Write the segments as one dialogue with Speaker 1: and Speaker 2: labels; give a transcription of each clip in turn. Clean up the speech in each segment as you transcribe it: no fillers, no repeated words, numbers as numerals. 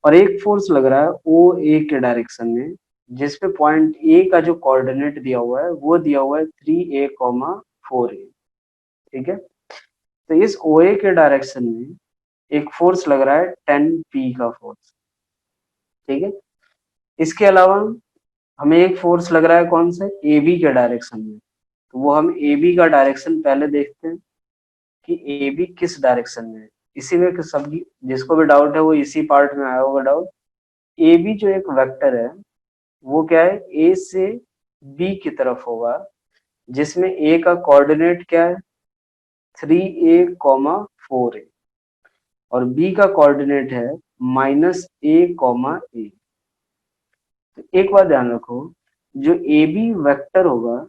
Speaker 1: और एक फोर्स लग रहा है ओ ए के डायरेक्शन में, जिसपे पॉइंट ए का जो कोऑर्डिनेट दिया हुआ है वो दिया हुआ है 3a, 4a। ठीक है, तो इस ओ ए के डायरेक्शन में एक फोर्स लग रहा है 10p का फोर्स। ठीक है, इसके अलावा हमें एक फोर्स लग रहा है कौन सा, ए बी के डायरेक्शन में। तो वो हम ए बी का डायरेक्शन पहले देखते हैं कि ए बी किस डायरेक्शन में है। इसी में सब जिसको भी डाउट है वो इसी पार्ट में आया होगा डाउट। ए बी जो एक वेक्टर है वो क्या है, ए से बी की तरफ होगा, जिसमें ए का कोऑर्डिनेट क्या है 3a, 4a, और बी का कोऑर्डिनेट है -a, a। तो एक बात ध्यान रखो, जो ए बी वेक्टर होगा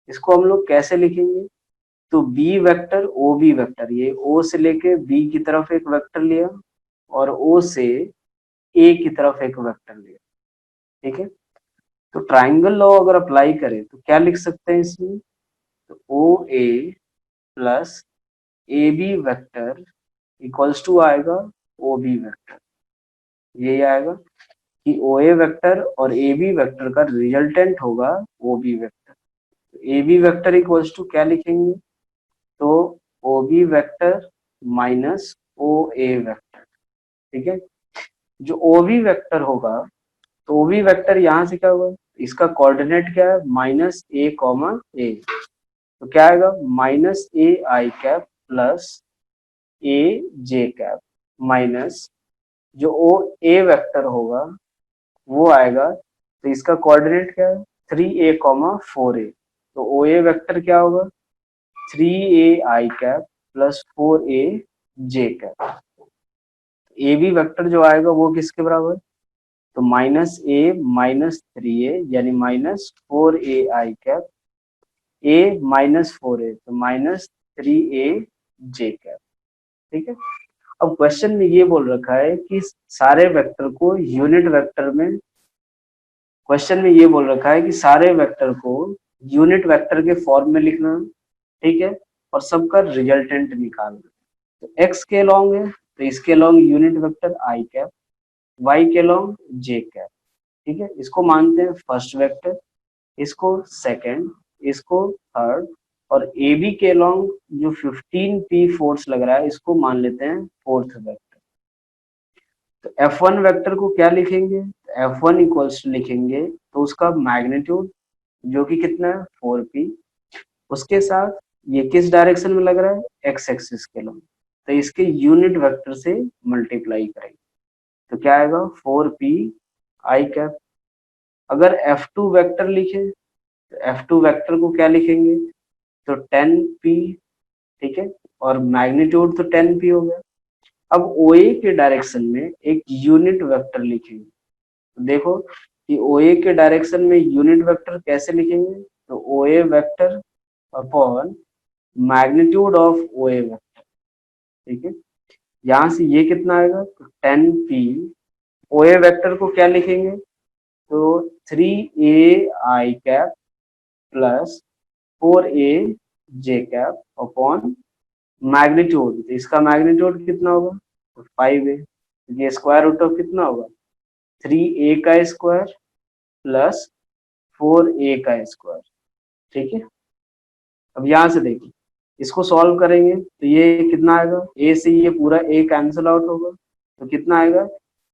Speaker 1: इसको हम लोग कैसे लिखेंगे, तो B vector O B vector, ये ओ से लेके बी की तरफ एक वेक्टर लिया और ओ से ए की तरफ एक वेक्टर लिया। ठीक है, तो ट्राइंगल लॉ अगर अप्लाई करें तो क्या लिख सकते हैं इसमें, तो O A plus A B vector equals to आएगा ओ बी वेक्टर। यही आएगा कि ओ ए वेक्टर और ए बी वेक्टर का रिजल्टेंट होगा O B vector. A B vector equals to क्या लिखेंगे, तो O B vector minus O A vector. ठीक है, जो ओ बी वेक्टर होगा, तो ओ बी वेक्टर यहाँ से क्या होगा, इसका कोऑर्डिनेट क्या है -a, a। तो क्या आएगा -a_i प्लस a_j माइनस जो ओ ए वेक्टर होगा वो आएगा, तो इसका कोऑर्डिनेट क्या है 3a, 4a। तो ओ ए वेक्टर क्या होगा 3a_i प्लस 4a_j। ए बी वेक्टर जो आएगा वो किसके बराबर, तो -a, -3a यानी -4a_i, a -4a तो -3a_j। ठीक है, अब क्वेश्चन में ये बोल रखा है कि सारे वेक्टर को यूनिट वेक्टर में, क्वेश्चन में ये बोल रखा है कि सारे वेक्टर को यूनिट वेक्टर के फॉर्म में लिखना। ठीक है, और सबका रिजल्टेंट निकालना। तो x के लॉन्ग है तो इसके long unit vector i, y के लॉन्ग j। ठीक है, इसको मानते हैं फर्स्ट वेक्टर, इसको सेकंड, इसको थर्ड, और ए बी के लॉन्ग जो 15p फोर्स लग रहा है इसको मान लेते हैं फोर्थ वेक्टर। तो F1 वेक्टर को क्या लिखेंगे, F1 इक्वल्स टू लिखेंगे तो उसका मैग्नीट्यूड जो कि कितना है 4p, उसके साथ ये किस डायरेक्शन में लग रहा है x एक्सिस के लॉन्ग, तो इसके यूनिट वेक्टर से मल्टीप्लाई करेंगे तो क्या आएगा 4p_i। अगर F2 वेक्टर लिखे तो F2 वेक्टर को क्या लिखेंगे, तो 10p। ठीक है, और मैग्नीट्यूड तो 10p हो गया। अब ओ ए के डायरेक्शन में एक यूनिट वेक्टर लिखेंगे, तो देखो कि ओ ए के डायरेक्शन में यूनिट वेक्टर कैसे लिखेंगे, तो O A vector upon magnitude of O A vector. ठीक है, यहाँ से ये कितना आएगा, तो 10p। ओ ए वेक्टर को क्या लिखेंगे, तो 3a_i plus 4a_j upon magnitude, तो इसका मैग्नीट्यूड कितना होगा, तो 5a। ये स्क्वायर रूट ऑफ कितना होगा 3a का स्क्वायर प्लस 4a का स्क्वायर। ठीक है, अब यहाँ से देखिए इसको सॉल्व करेंगे तो ये कितना आएगा, a से ये पूरा a कैंसिल आउट होगा तो कितना आएगा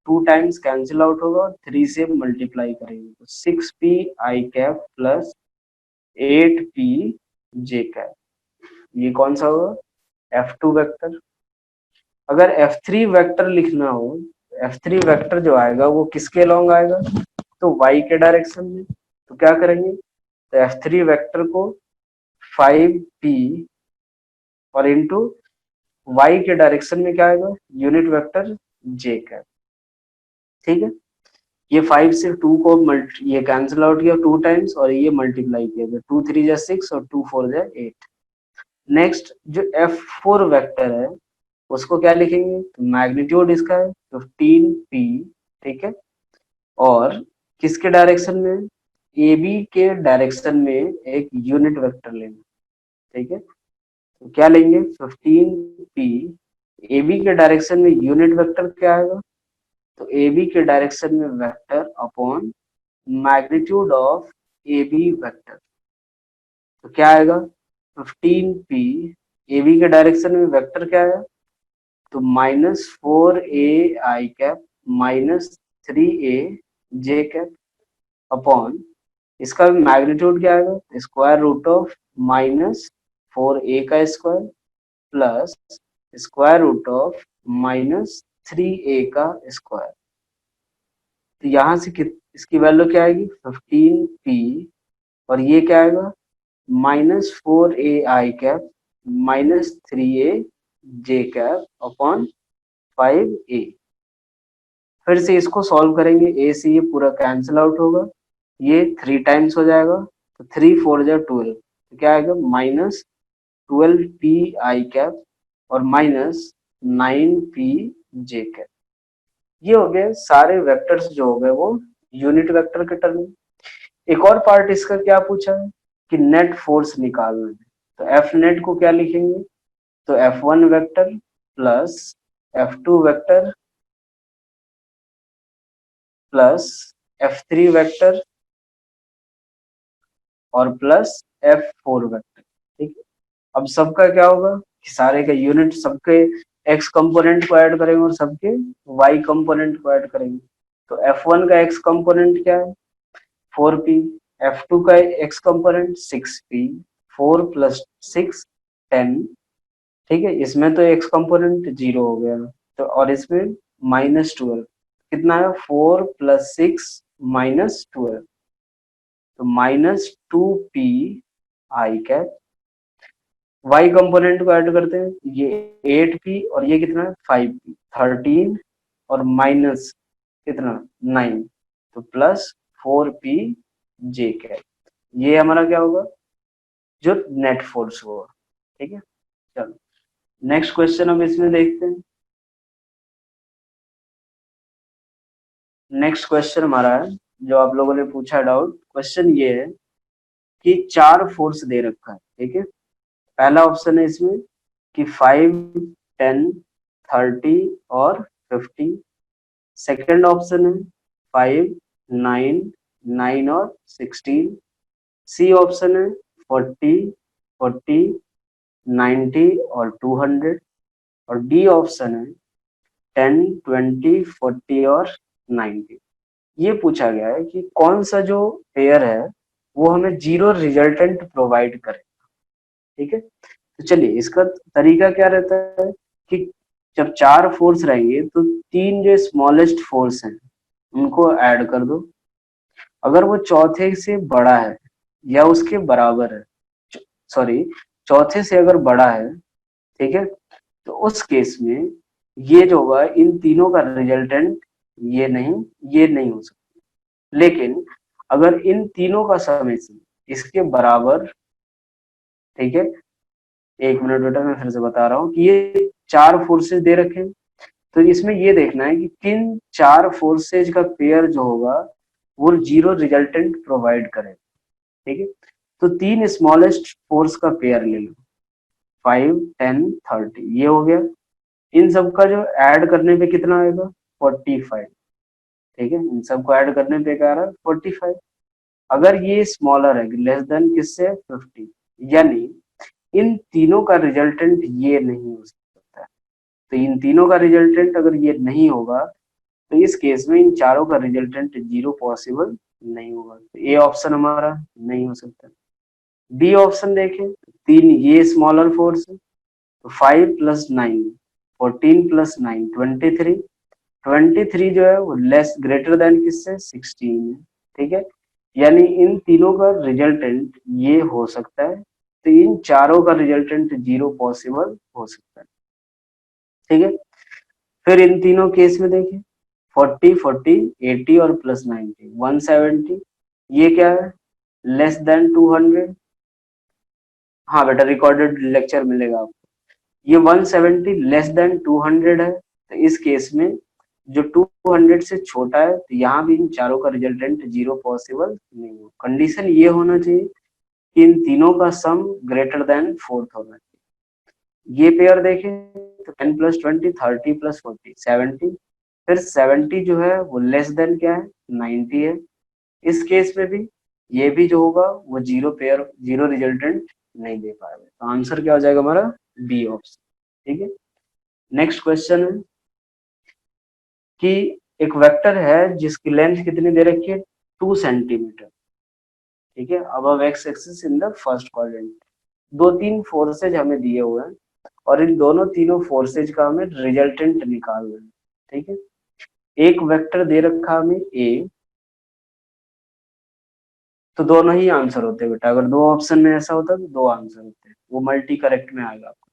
Speaker 1: 2 टाइम्स कैंसिल आउट होगा और 3 से मल्टीप्लाई करेंगे तो 6p_i प्लस 8p_j। ये कौन सा होगा F2 वेक्टर। अगर F3 वेक्टर लिखना हो, F3 वेक्टर जो आएगा वो किसके लॉन्ग आएगा, तो y के डायरेक्शन में। तो क्या करेंगे, तो F3 वेक्टर को 5p और इंटू y के डायरेक्शन में क्या आएगा यूनिट वेक्टर j। ठीक है, ये 5 से 2 को ये कैंसिल आउट किया 2 टाइम्स और ये मल्टीप्लाई किया गया 2 3 जा 6 और 2 4 जा 8। नेक्स्ट जो F4 वेक्टर है उसको क्या लिखेंगे, तो मैग्नीट्यूड इसका है 15p। ठीक है, और किसके डायरेक्शन में, ए बी के डायरेक्शन में एक यूनिट वेक्टर लेना। ठीक है, तो क्या लेंगे 15p, ए बी के डायरेक्शन में यूनिट वेक्टर क्या आएगा, तो ए बी के डायरेक्शन में vector upon magnitude of A B vector, तो क्या आएगा 15p, ए बी के डायरेक्शन में वेक्टर क्या है, तो -4a(i) -3a(j) अपॉन इसका मैग्नीट्यूड क्या आएगा, स्क्वायर रूट ऑफ -4a का square plus square root of -3a का स्क्वायर। तो यहाँ से इसकी वैल्यू क्या आएगी 15p, और ये क्या आएगा -4a(i) -3a(j) अपॉन 5a। फिर से इसको सॉल्व करेंगे, ए से ये पूरा कैंसिल आउट होगा, ये 3 टाइम्स हो जाएगा, तो 3 4 जा 12, तो क्या आएगा -12p(i) और -9p(j). ये हो गए सारे वेक्टर्स जो हो गए वो यूनिट वेक्टर के टर्म में। एक और पार्ट इसका क्या पूछा है कि नेट फोर्स निकालना है, तो एफ नेट को क्या लिखेंगे, तो F1 vector plus F2 vector plus F3 vector और प्लस F4 वेक्टर। ठीक है, अब सबका क्या होगा कि सारे का यूनिट सबके x कंपोनेंट को ऐड करेंगे और सबके y कंपोनेंट को ऐड करेंगे। तो F1 का x कंपोनेंट क्या है 4p, F2 का x कंपोनेंट 6p, 4 + 6 10। ठीक है, इसमें तो x कंपोनेंट 0 हो गया, तो और इसमें -12 कितना है 4 + 6 -12, तो -2p(i)। y कंपोनेंट को ऐड करते हैं, ये 8p और ये कितना है 5p, 13 और माइनस कितना 9, तो प्लस 4p(j). ये हमारा क्या होगा जो नेट फोर्स होगा। ठीक है, चलो नेक्स्ट क्वेश्चन हम इसमें देखते हैं। नेक्स्ट क्वेश्चन हमारा है जो आप लोगों ने पूछा डाउट, क्वेश्चन ये है कि 4 फोर्स दे रखा है। ठीक है, पहला ऑप्शन है इसमें कि 5 10 30 और 50। सेकंड ऑप्शन है 5 9 9 और 16। सी ऑप्शन है 40 40 90 और 200। और डी ऑप्शन है 10 20 40 और 90। ये पूछा गया है कि कौन सा जो पेयर है वो हमें जीरो रिजल्टेंट प्रोवाइड करे। ठीक है, तो चलिए इसका तरीका क्या रहता है कि जब 4 फोर्स रहेंगे तो 3 जो स्मॉलेस्ट फोर्स हैं उनको ऐड कर दो, अगर वो चौथे से बड़ा है या उसके बराबर है, सॉरी चौथे से अगर बड़ा है, ठीक है, तो उस केस में ये जो होगा इन तीनों का रिजल्टेंट ये नहीं हो सकता। लेकिन अगर इन तीनों का समेशन इसके बराबर, ठीक है, एक मिनट बेटा मैं फिर से बता रहा हूँ कि ये 4 फोर्सेज दे रखे हैं, तो इसमें ये देखना है कि किन 4 फोर्सेज का पेयर जो होगा वो जीरो रिजल्टेंट प्रोवाइड करे। ठीक है, तो 3 स्मॉलेस्ट फोर्स का पेयर ले लो, 5 10 30, ये हो गया। इन सब का जो ऐड करने पे कितना आएगा 45। ठीक है, इन सबको ऐड करने पे क्या आ रहा है 45। अगर ये स्मॉलर है लेस देन किससे 50, यानी इन तीनों का रिजल्टेंट ये नहीं हो सकता है। तो इन तीनों का रिजल्टेंट अगर ये नहीं होगा तो इस केस में इन चारों का रिजल्टेंट जीरो पॉसिबल नहीं होगा, तो ए ऑप्शन हमारा नहीं हो सकता। बी ऑप्शन देखें, 3 ये स्मॉलर फोर्स है, तो 5 + 9 14 + 9 23, 23 जो है वो लेस ग्रेटर देन किससे 16 है। ठीक है, यानी इन तीनों का रिजल्टेंट ये हो सकता है, तो इन चारों का रिजल्टेंट जीरो पॉसिबल हो सकता है। ठीक है, फिर इन तीनों केस में देखिए 40 40 80 और प्लस 90 170, ये क्या है लेस देन 200। हाँ बेटा रिकॉर्डेड लेक्चर मिलेगा आपको। ये 170 लेस देन 200 है, तो इस केस में जो 200 से छोटा है तो यहाँ भी इन चारों का रिजल्टेंट जीरो पॉसिबल नहीं हो। कंडीशन ये होना चाहिए कि इन तीनों का सम ग्रेटर देन 4th होना चाहिए। ये पेयर देखें तो 10 + 20 30 + 40 70, फिर 70 जो है वो लेस देन क्या है 90 है। इस केस में भी ये भी जो होगा वो जीरो रिजल्टेंट नहीं दे पाएगा। तो आंसर क्या हो जाएगा हमारा बी ऑप्शन। ठीक है। नेक्स्ट क्वेश्चन है कि एक वेक्टर है जिसकी लेंथ कितनी दे रखी है 2 सेंटीमीटर। ठीक है। अब x axis in the first quadrant. दो तीन फोर्सेज हमें दिए हुए हैं और इन दोनों तीनों फोर्सेज का हमें रिजल्टेंट निकालना है। ठीक है। एक वेक्टर दे रखा हमें ए, तो दोनों ही आंसर होते हैं बेटा। अगर दो ऑप्शन में ऐसा होता है तो दो आंसर होते हैं, वो मल्टी करेक्ट में आएगा आपको।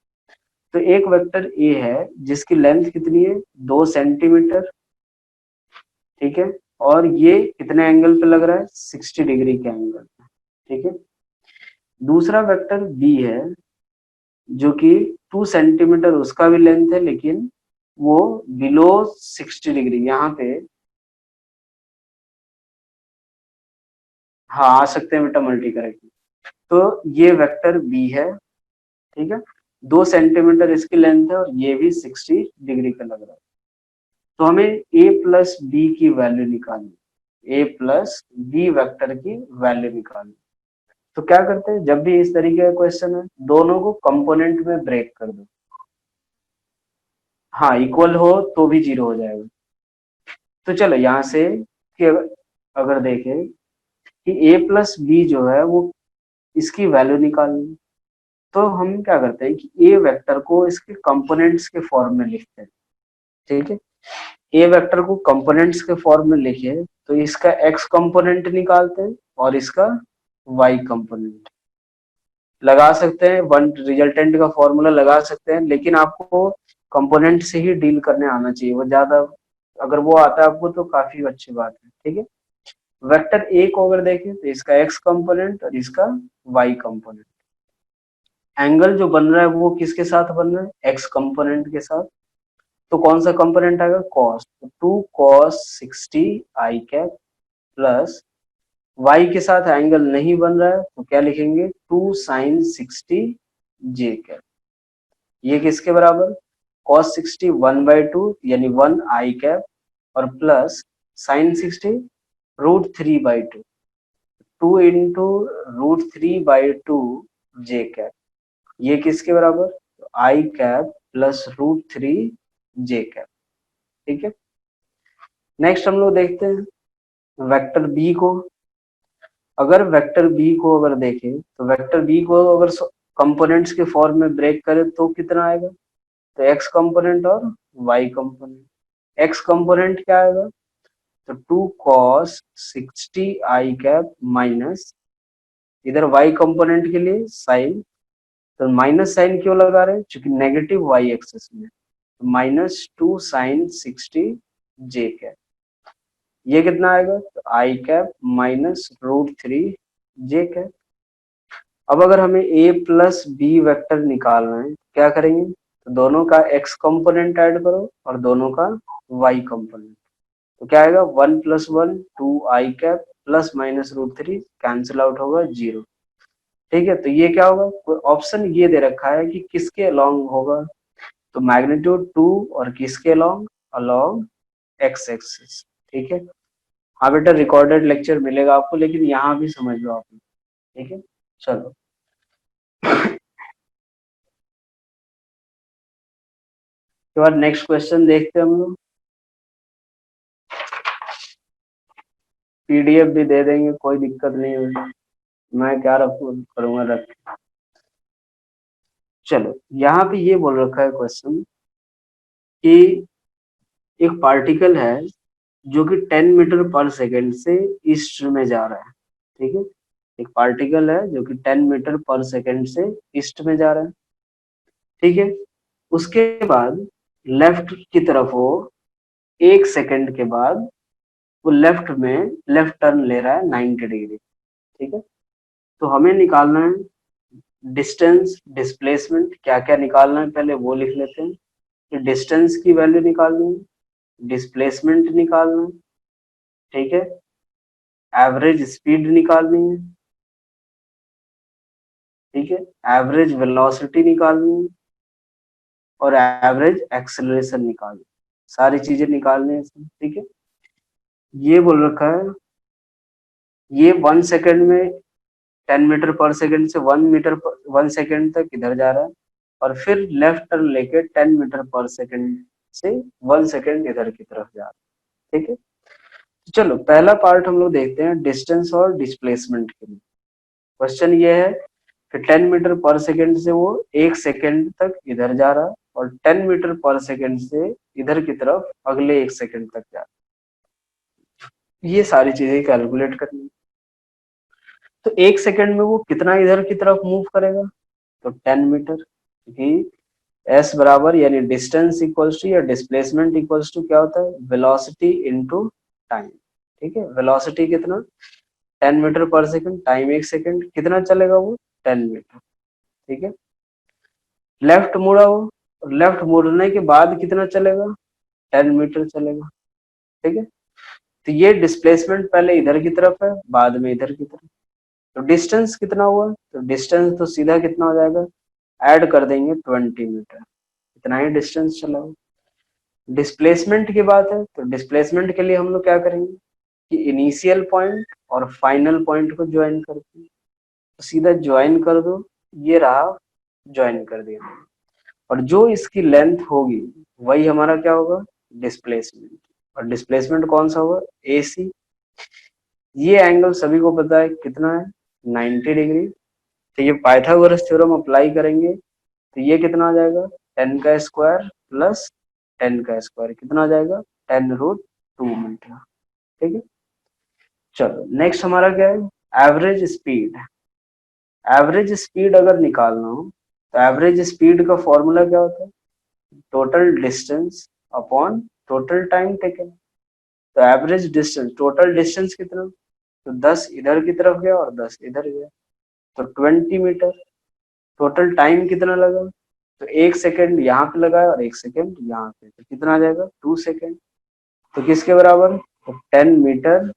Speaker 1: तो एक वेक्टर ए है जिसकी लेंथ कितनी है 2 सेंटीमीटर। ठीक है। और ये कितने एंगल पे लग रहा है 60 डिग्री के एंगल पे। ठीक है। दूसरा वेक्टर बी है जो कि 2 सेंटीमीटर उसका भी लेंथ है, लेकिन वो बिलो 60 डिग्री यहाँ पे। हाँ आ सकते हैं बेटा मल्टी करेक्ट। तो ये वेक्टर बी है। ठीक है। 2 सेंटीमीटर इसकी लेंथ है और ये भी 60 डिग्री का लग रहा है। तो हमें ए प्लस बी की वैल्यू निकालनी, ए प्लस बी वेक्टर की वैल्यू निकालनी। तो क्या करते हैं, जब भी इस तरीके का क्वेश्चन है दोनों को कंपोनेंट में ब्रेक कर दो। हाँ इक्वल हो तो भी जीरो हो जाएगा। तो चलो यहाँ से कि अगर देखें कि ए प्लस बी जो है वो इसकी वैल्यू निकालनी, तो हम क्या करते हैं कि ए वेक्टर को इसके कंपोनेंट्स के फॉर्म में लिखते हैं। ठीक है। ए वेक्टर को कंपोनेंट्स के फॉर्म में लिखे तो इसका एक्स कंपोनेंट निकालते हैं और इसका वाई कंपोनेंट लगा सकते हैं। वन रिजल्टेंट का फॉर्मूला लगा सकते हैं, लेकिन आपको कंपोनेंट से ही डील करने आना चाहिए। वो ज्यादा, अगर वो आता है आपको तो काफी अच्छी बात है। ठीक है। वेक्टर ए को अगर देखें तो इसका एक्स कंपोनेंट और इसका वाई कंपोनेंट। एंगल जो बन रहा है वो किसके साथ बन रहा है एक्स कंपोनेंट के साथ। तो कौन सा कंपोनेंट आएगा कॉस, तो 2 cos 60 i cap plus Y के साथ एंगल नहीं बन रहा है तो क्या लिखेंगे 2 sin 60 j कैप। ये किसके बराबर cos 60 1/2 यानी 1 i कैप और प्लस sin 60 √3/2, 2 × √3/2 j कैप। ये किसके बराबर आई कैप प्लस √3 j कैप। ठीक है। नेक्स्ट हम लोग देखते हैं वेक्टर बी को। अगर वेक्टर बी को अगर देखें तो वेक्टर बी को अगर कंपोनेंट्स के फॉर्म में ब्रेक करें तो कितना आएगा, तो एक्स कंपोनेंट और वाई कंपोनेंट। एक्स कंपोनेंट क्या आएगा, तो 2 cos 60 i कैप माइनस, इधर वाई कंपोनेंट के लिए साइन, तो माइनस साइन क्यों लगा रहे हैं, क्योंकि नेगेटिव वाई एक्सिस में, -2 sin 60 j कैप। ये कितना आएगा, तो आई कैप माइनस √3 j कैप। अब अगर हमें ए प्लस बी वेक्टर निकालना है क्या करेंगे, तो दोनों का एक्स कंपोनेंट ऐड करो और दोनों का वाई कंपोनेंट। तो क्या आएगा 1 + 1 2 i cap plus minus √3 cancel out होगा 0। ठीक है। तो ये क्या होगा, ऑप्शन ये दे रखा है कि किसके अलोंग होगा, तो मैग्नीट्यूड 2 और किसके अलोंग, अलोंग एक्स एक्सिस। ठीक है। हाँ बेटा रिकॉर्डेड लेक्चर मिलेगा आपको, लेकिन यहाँ भी समझ लो आप। ठीक है। चलो तो बाद नेक्स्ट क्वेश्चन देखते हैं हम लोग। पीडीएफ भी दे देंगे, कोई दिक्कत नहीं है, मैं क्या रखू करूंगा रख। चलो यहाँ पे ये बोल रखा है क्वेश्चन कि एक पार्टिकल है जो कि 10 मीटर पर सेकेंड से ईस्ट में जा रहा है। ठीक है। एक पार्टिकल है जो कि 10 मीटर पर सेकेंड से ईस्ट में जा रहा है। ठीक है। उसके बाद लेफ्ट की तरफ वो 1 सेकेंड के बाद वो लेफ्ट टर्न ले रहा है 90 डिग्री। ठीक है। तो हमें निकालना है डिस्टेंस डिस्प्लेसमेंट, क्या क्या निकालना है पहले वो लिख लेते हैं। कि डिस्टेंस की वैल्यू निकालनी है, डिस्प्लेसमेंट निकालना है। ठीक है। एवरेज स्पीड निकालनी है। ठीक है। एवरेज वेलोसिटी निकालनी है और एवरेज एक्सेलरेशन निकालनी है। सारी चीजें निकालनी है इसमें, ठीक है। ये बोल रखा है ये 1 सेकंड में 10 मीटर पर सेकंड से 1 सेकंड तक इधर जा रहा है, और फिर लेफ्ट टर्न लेके 10 मीटर पर सेकंड से 1 सेकंड इधर की तरफ जा रहा है, ठीक है। तो चलो पहला पार्ट हम लोग देखते हैं डिस्टेंस और डिस्प्लेसमेंट के लिए। क्वेश्चन ये है कि 10 मीटर पर सेकंड से वो 1 सेकंड तक इधर जा रहा है, और 10 मीटर पर सेकंड से इधर की तरफ अगले 1 सेकंड तक जा रहा है। ये सारी चीजें कैलकुलेट करनी है। तो 1 सेकंड में वो कितना इधर की तरफ मूव करेगा, तो 10 मीटर, क्योंकि एस बराबर यानी डिस्टेंस इक्वल्स टू या डिस्प्लेसमेंट इक्वल्स टू क्या होता है, वेलोसिटी इनटू टाइम, ठीक है। वेलोसिटी कितना, 10 मीटर पर सेकंड, टाइम 1 सेकंड, कितना चलेगा वो 10 मीटर, ठीक है। लेफ्ट मुड़ा वो, और लेफ्ट मुड़ने के बाद कितना चलेगा, 10 मीटर चलेगा, ठीक है। तो ये डिस्प्लेसमेंट पहले इधर की तरफ है, बाद में इधर की तरफ। तो डिस्टेंस कितना हुआ, तो डिस्टेंस तो सीधा कितना हो जाएगा, ऐड कर देंगे 20 मीटर, इतना ही डिस्टेंस चला हुआ। डिस्प्लेसमेंट की बात है, तो डिस्प्लेसमेंट के लिए हम लोग क्या करेंगे कि इनिशियल पॉइंट और फाइनल पॉइंट को ज्वाइन करते हैं, तो सीधा ज्वाइन कर दो, ये रहा, ज्वाइन कर दिया, और जो इसकी लेंथ होगी वही हमारा क्या होगा, डिस्प्लेसमेंट। और डिस्प्लेसमेंट कौन सा होगा, ए सी। ये एंगल सभी को पता है कितना है, 90 डिग्री। तो ये पाइथागोरस थ्योरम अप्लाई करेंगे तो ये कितना आ जाएगा, 10 का स्क्वायर प्लस 10 का स्क्वायर, कितना आ जाएगा, 10√2 मीटर, ठीक है। चलो नेक्स्ट हमारा क्या है, एवरेज स्पीड। एवरेज स्पीड अगर निकालना हो तो एवरेज स्पीड का फॉर्मूला क्या होता है, total distance upon total time taken. तो एवरेज डिस्टेंस, टोटल डिस्टेंस कितना, तो 10 इधर की तरफ गया और 10 इधर गया, तो 20 मीटर। टोटल टाइम कितना लगा, तो 1 सेकंड यहाँ पे लगा है और 1 सेकंड यहाँ पे, तो कितना आ जाएगा, 2 सेकंड। तो किसके बराबर, तो 10 मीटर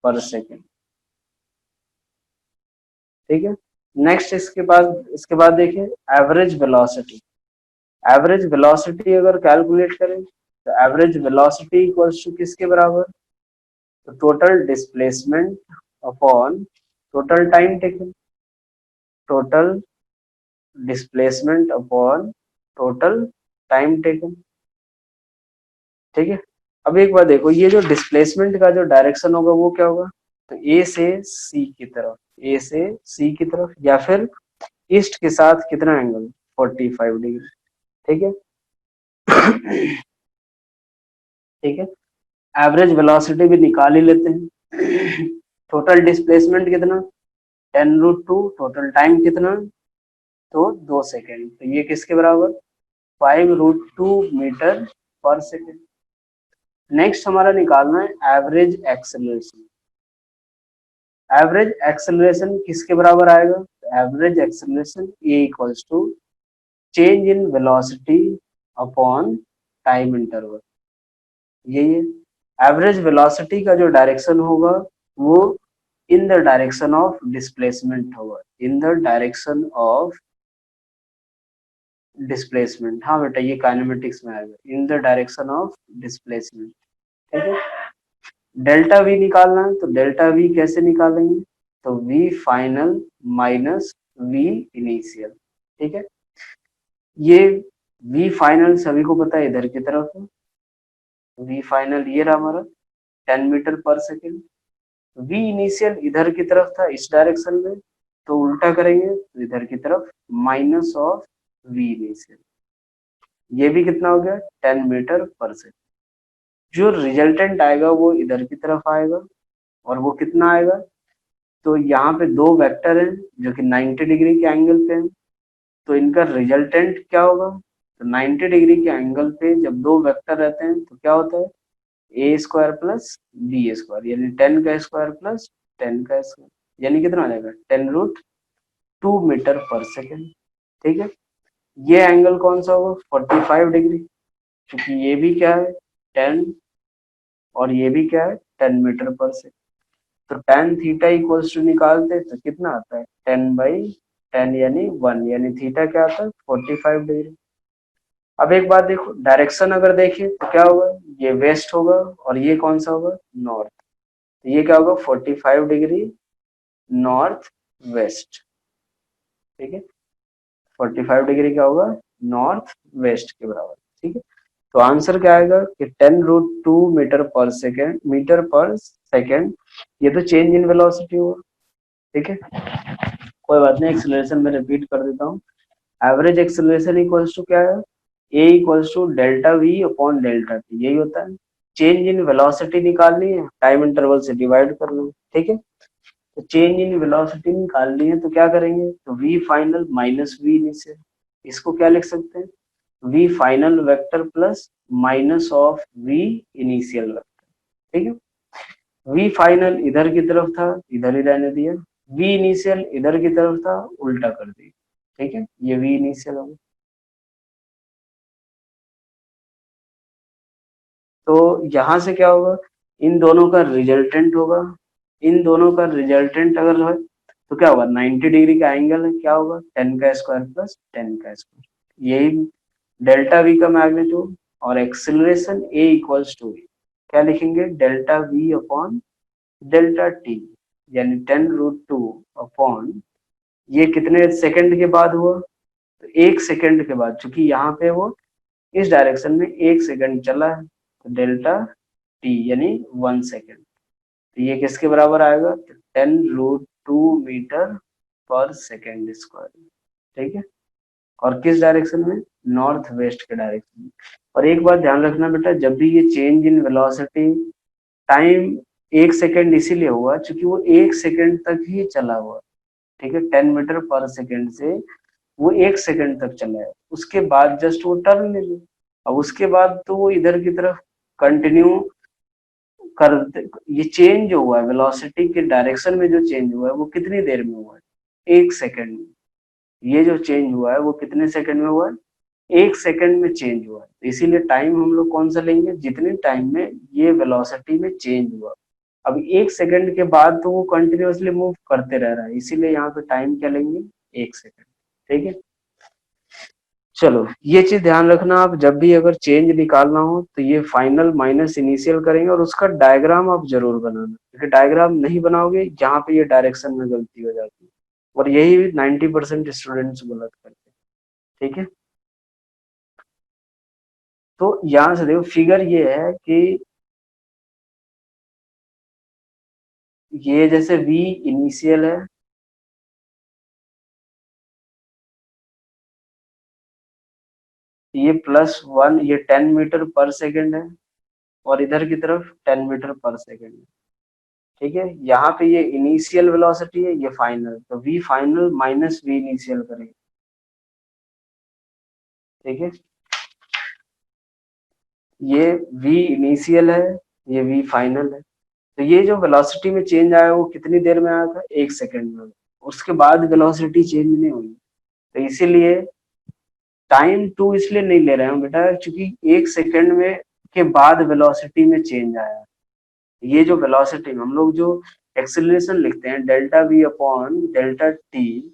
Speaker 1: पर सेकंड, ठीक है। नेक्स्ट इसके बाद देखिए एवरेज वेलोसिटी। एवरेज वेलोसिटी अगर कैलकुलेट करें तो एवरेज वेलोसिटी इक्वल्स टू किसके बराबर, तो total displacement upon total time taken, total displacement upon total time taken, ठीक है। अब एक बार देखो, ये जो डिस्प्लेसमेंट का जो डायरेक्शन होगा वो क्या होगा, तो ए से सी की तरफ, ए से सी की तरफ, या फिर ईस्ट के साथ कितना एंगल, 45 डिग्री, ठीक है। ठीक है, एवरेज वेलोसिटी भी निकाल ही लेते हैं। टोटल डिस्प्लेसमेंट कितना, 10√2, टोटल टाइम कितना, तो 2 सेकेंड, तो ये किसके बराबर, 5√2 मीटर पर सेकेंड। नेक्स्ट हमारा निकालना है एवरेज एक्सेलरेशन। एवरेज एक्सेलरेशन किसके बराबर आएगा, average acceleration A equals to change in velocity upon time interval. यही है एवरेज वेलोसिटी का जो डायरेक्शन होगा वो in the direction of displacement होगा, in the direction of displacement. हाँ बेटा ये काइनेमेटिक्स में आएगा, in the direction of displacement, ठीक है। डेल्टा वी निकालना है, तो डेल्टा वी कैसे निकालेंगे, तो V final minus V initial, ठीक है। ये वी फाइनल सभी को पता है इधर की तरफ है, वी फाइनल ये रहा हमारा 10 मीटर पर सेकेंड। वी इनिशियल इधर की तरफ था इस डायरेक्शन में, तो उल्टा करेंगे तो इधर की तरफ माइनस ऑफ वी इनिशियल, ये भी कितना हो गया, 10 मीटर पर सेकेंड। जो रिजल्टेंट आएगा वो इधर की तरफ आएगा, और वो कितना आएगा, तो यहाँ पे दो वेक्टर हैं जो कि 90 डिग्री के एंगल पे हैं, तो इनका रिजल्टेंट क्या होगा, तो 90 डिग्री के एंगल पे जब दो वेक्टर रहते हैं तो क्या होता है, A square plus B square, यानी 10 का स्क्वायर प्लस 10 का स्क्वायर, यानी कितना आ जाएगा, 10√2 मीटर पर सेकेंड, ठीक है। ये एंगल कौन सा होगा, 45 डिग्री, क्योंकि ये भी क्या है 10 और ये भी क्या है 10 मीटर पर सेकेंड। तो tan थीटा इक्वल्स टू निकालते तो कितना आता है, 10/10 यानी 1, यानी थीटा क्या आता है 45 डिग्री। अब एक बात देखो, डायरेक्शन अगर देखें तो क्या होगा, ये वेस्ट होगा और ये कौन सा होगा, नॉर्थ। तो ये क्या होगा, 45 डिग्री नॉर्थ वेस्ट। ठीक है, 45 डिग्री क्या होगा, नॉर्थ वेस्ट के बराबर। ठीक है, तो आंसर क्या आएगा कि 10√2 मीटर पर सेकेंड। ये तो चेंज इन वेलोसिटी होगा। ठीक है, कोई बात नहीं, एक्सेलरेशन में रिपीट कर देता हूँ। एवरेज एक्सेलरेशन इक्वल्स टू क्या है, A equals to delta V upon delta T, यही होता है। चेंज इन वेलोसिटी निकालनी है, टाइम इंटरवल से डिवाइड करना है। ठीक है, तो चेंज इन वेलोसिटी निकालनी है तो क्या करेंगे, तो V final minus V initial, इसको क्या लिख सकते हैं, V final vector plus minus of V initial vector. ठीक है, वी फाइनल इधर की तरफ था, इधर ही रहने दिया, वी इनिशियल इधर की तरफ था, उल्टा कर दिया। ठीक है, ये वी इनिशियल होगा। तो यहां से क्या होगा, इन दोनों का रिजल्टेंट होगा, इन दोनों का रिजल्टेंट अगर है तो क्या होगा, 90 डिग्री का एंगल है, क्या होगा, 10 का स्क्वायर प्लस 10 का स्क्वायर, यही डेल्टा वी का मैग्नीट्यूड। और एक्सिलरेशन ए इक्वल्स टू, क्या लिखेंगे, delta V upon delta T, यानी 10√2 अपॉन, ये कितने सेकंड के बाद हुआ, तो 1 सेकंड के बाद, चूंकि यहाँ पे वो इस डायरेक्शन में 1 सेकंड चला है, तो डेल्टा टी यानी 1 सेकंड। तो ये किसके बराबर आएगा, 10√2 मीटर पर सेकेंड स्क्वायर। ठीक है, और किस डायरेक्शन में, नॉर्थ वेस्ट के डायरेक्शन में। और एक बात ध्यान रखना बेटा, जब भी ये change in velocity, time 1 second इसीलिए हुआ क्योंकि वो 1 सेकंड तक ही चला हुआ। ठीक है, 10 मीटर पर सेकंड से वो 1 सेकंड तक चला है, उसके बाद जस्ट वो टर्न ले ली। अब उसके बाद तो वो इधर की तरफ कंटिन्यू कर, ये चेंज जो हुआ है वेलोसिटी के डायरेक्शन में, जो चेंज हुआ है वो कितनी देर में हुआ है, 1 सेकंड में। ये जो चेंज हुआ है वो कितने सेकंड में हुआ है, 1 सेकंड में चेंज हुआ है। तो इसीलिए टाइम हम लोग कौन सा लेंगे, जितने टाइम में ये वेलोसिटी में चेंज हुआ। अब 1 सेकंड के बाद तो वो कंटिन्यूअसली मूव करते रह रहा है, इसीलिए यहाँ पे टाइम क्या लेंगे, 1 सेकंड। ठीक है, चलो ये चीज ध्यान रखना, आप जब भी अगर चेंज निकालना हो तो ये फाइनल माइनस इनिशियल करेंगे, और उसका डायग्राम आप जरूर बनाना, क्योंकि डायग्राम नहीं बनाओगे यहाँ पे ये डायरेक्शन में गलती हो जाती है, और यही 90% स्टूडेंट्स गलत करते हैं। ठीक है, तो यहाँ से देखो फिगर ये है कि ये जैसे v इनिशियल है, ये +1, ये 10 मीटर पर सेकेंड है, और इधर की तरफ 10 मीटर पर सेकेंड है। ठीक है, यहाँ पे ये इनिशियल वेलोसिटी है, ये फाइनल, तो v final minus v initial करेंगे। ठीक है, ये v इनिशियल है, ये v फाइनल है। तो ये जो वेलोसिटी में चेंज आया वो कितनी देर में आया था, 1 सेकंड में। उसके बाद वेलोसिटी चेंज नहीं हुई, तो इसीलिए टाइम टू इसलिए नहीं ले रहे हैं बेटा, क्योंकि 1 सेकंड में के बाद वेलोसिटी में चेंज आया। ये जो वेलोसिटी हम लोग जो एक्सेलरेशन लिखते हैं, delta V upon delta T,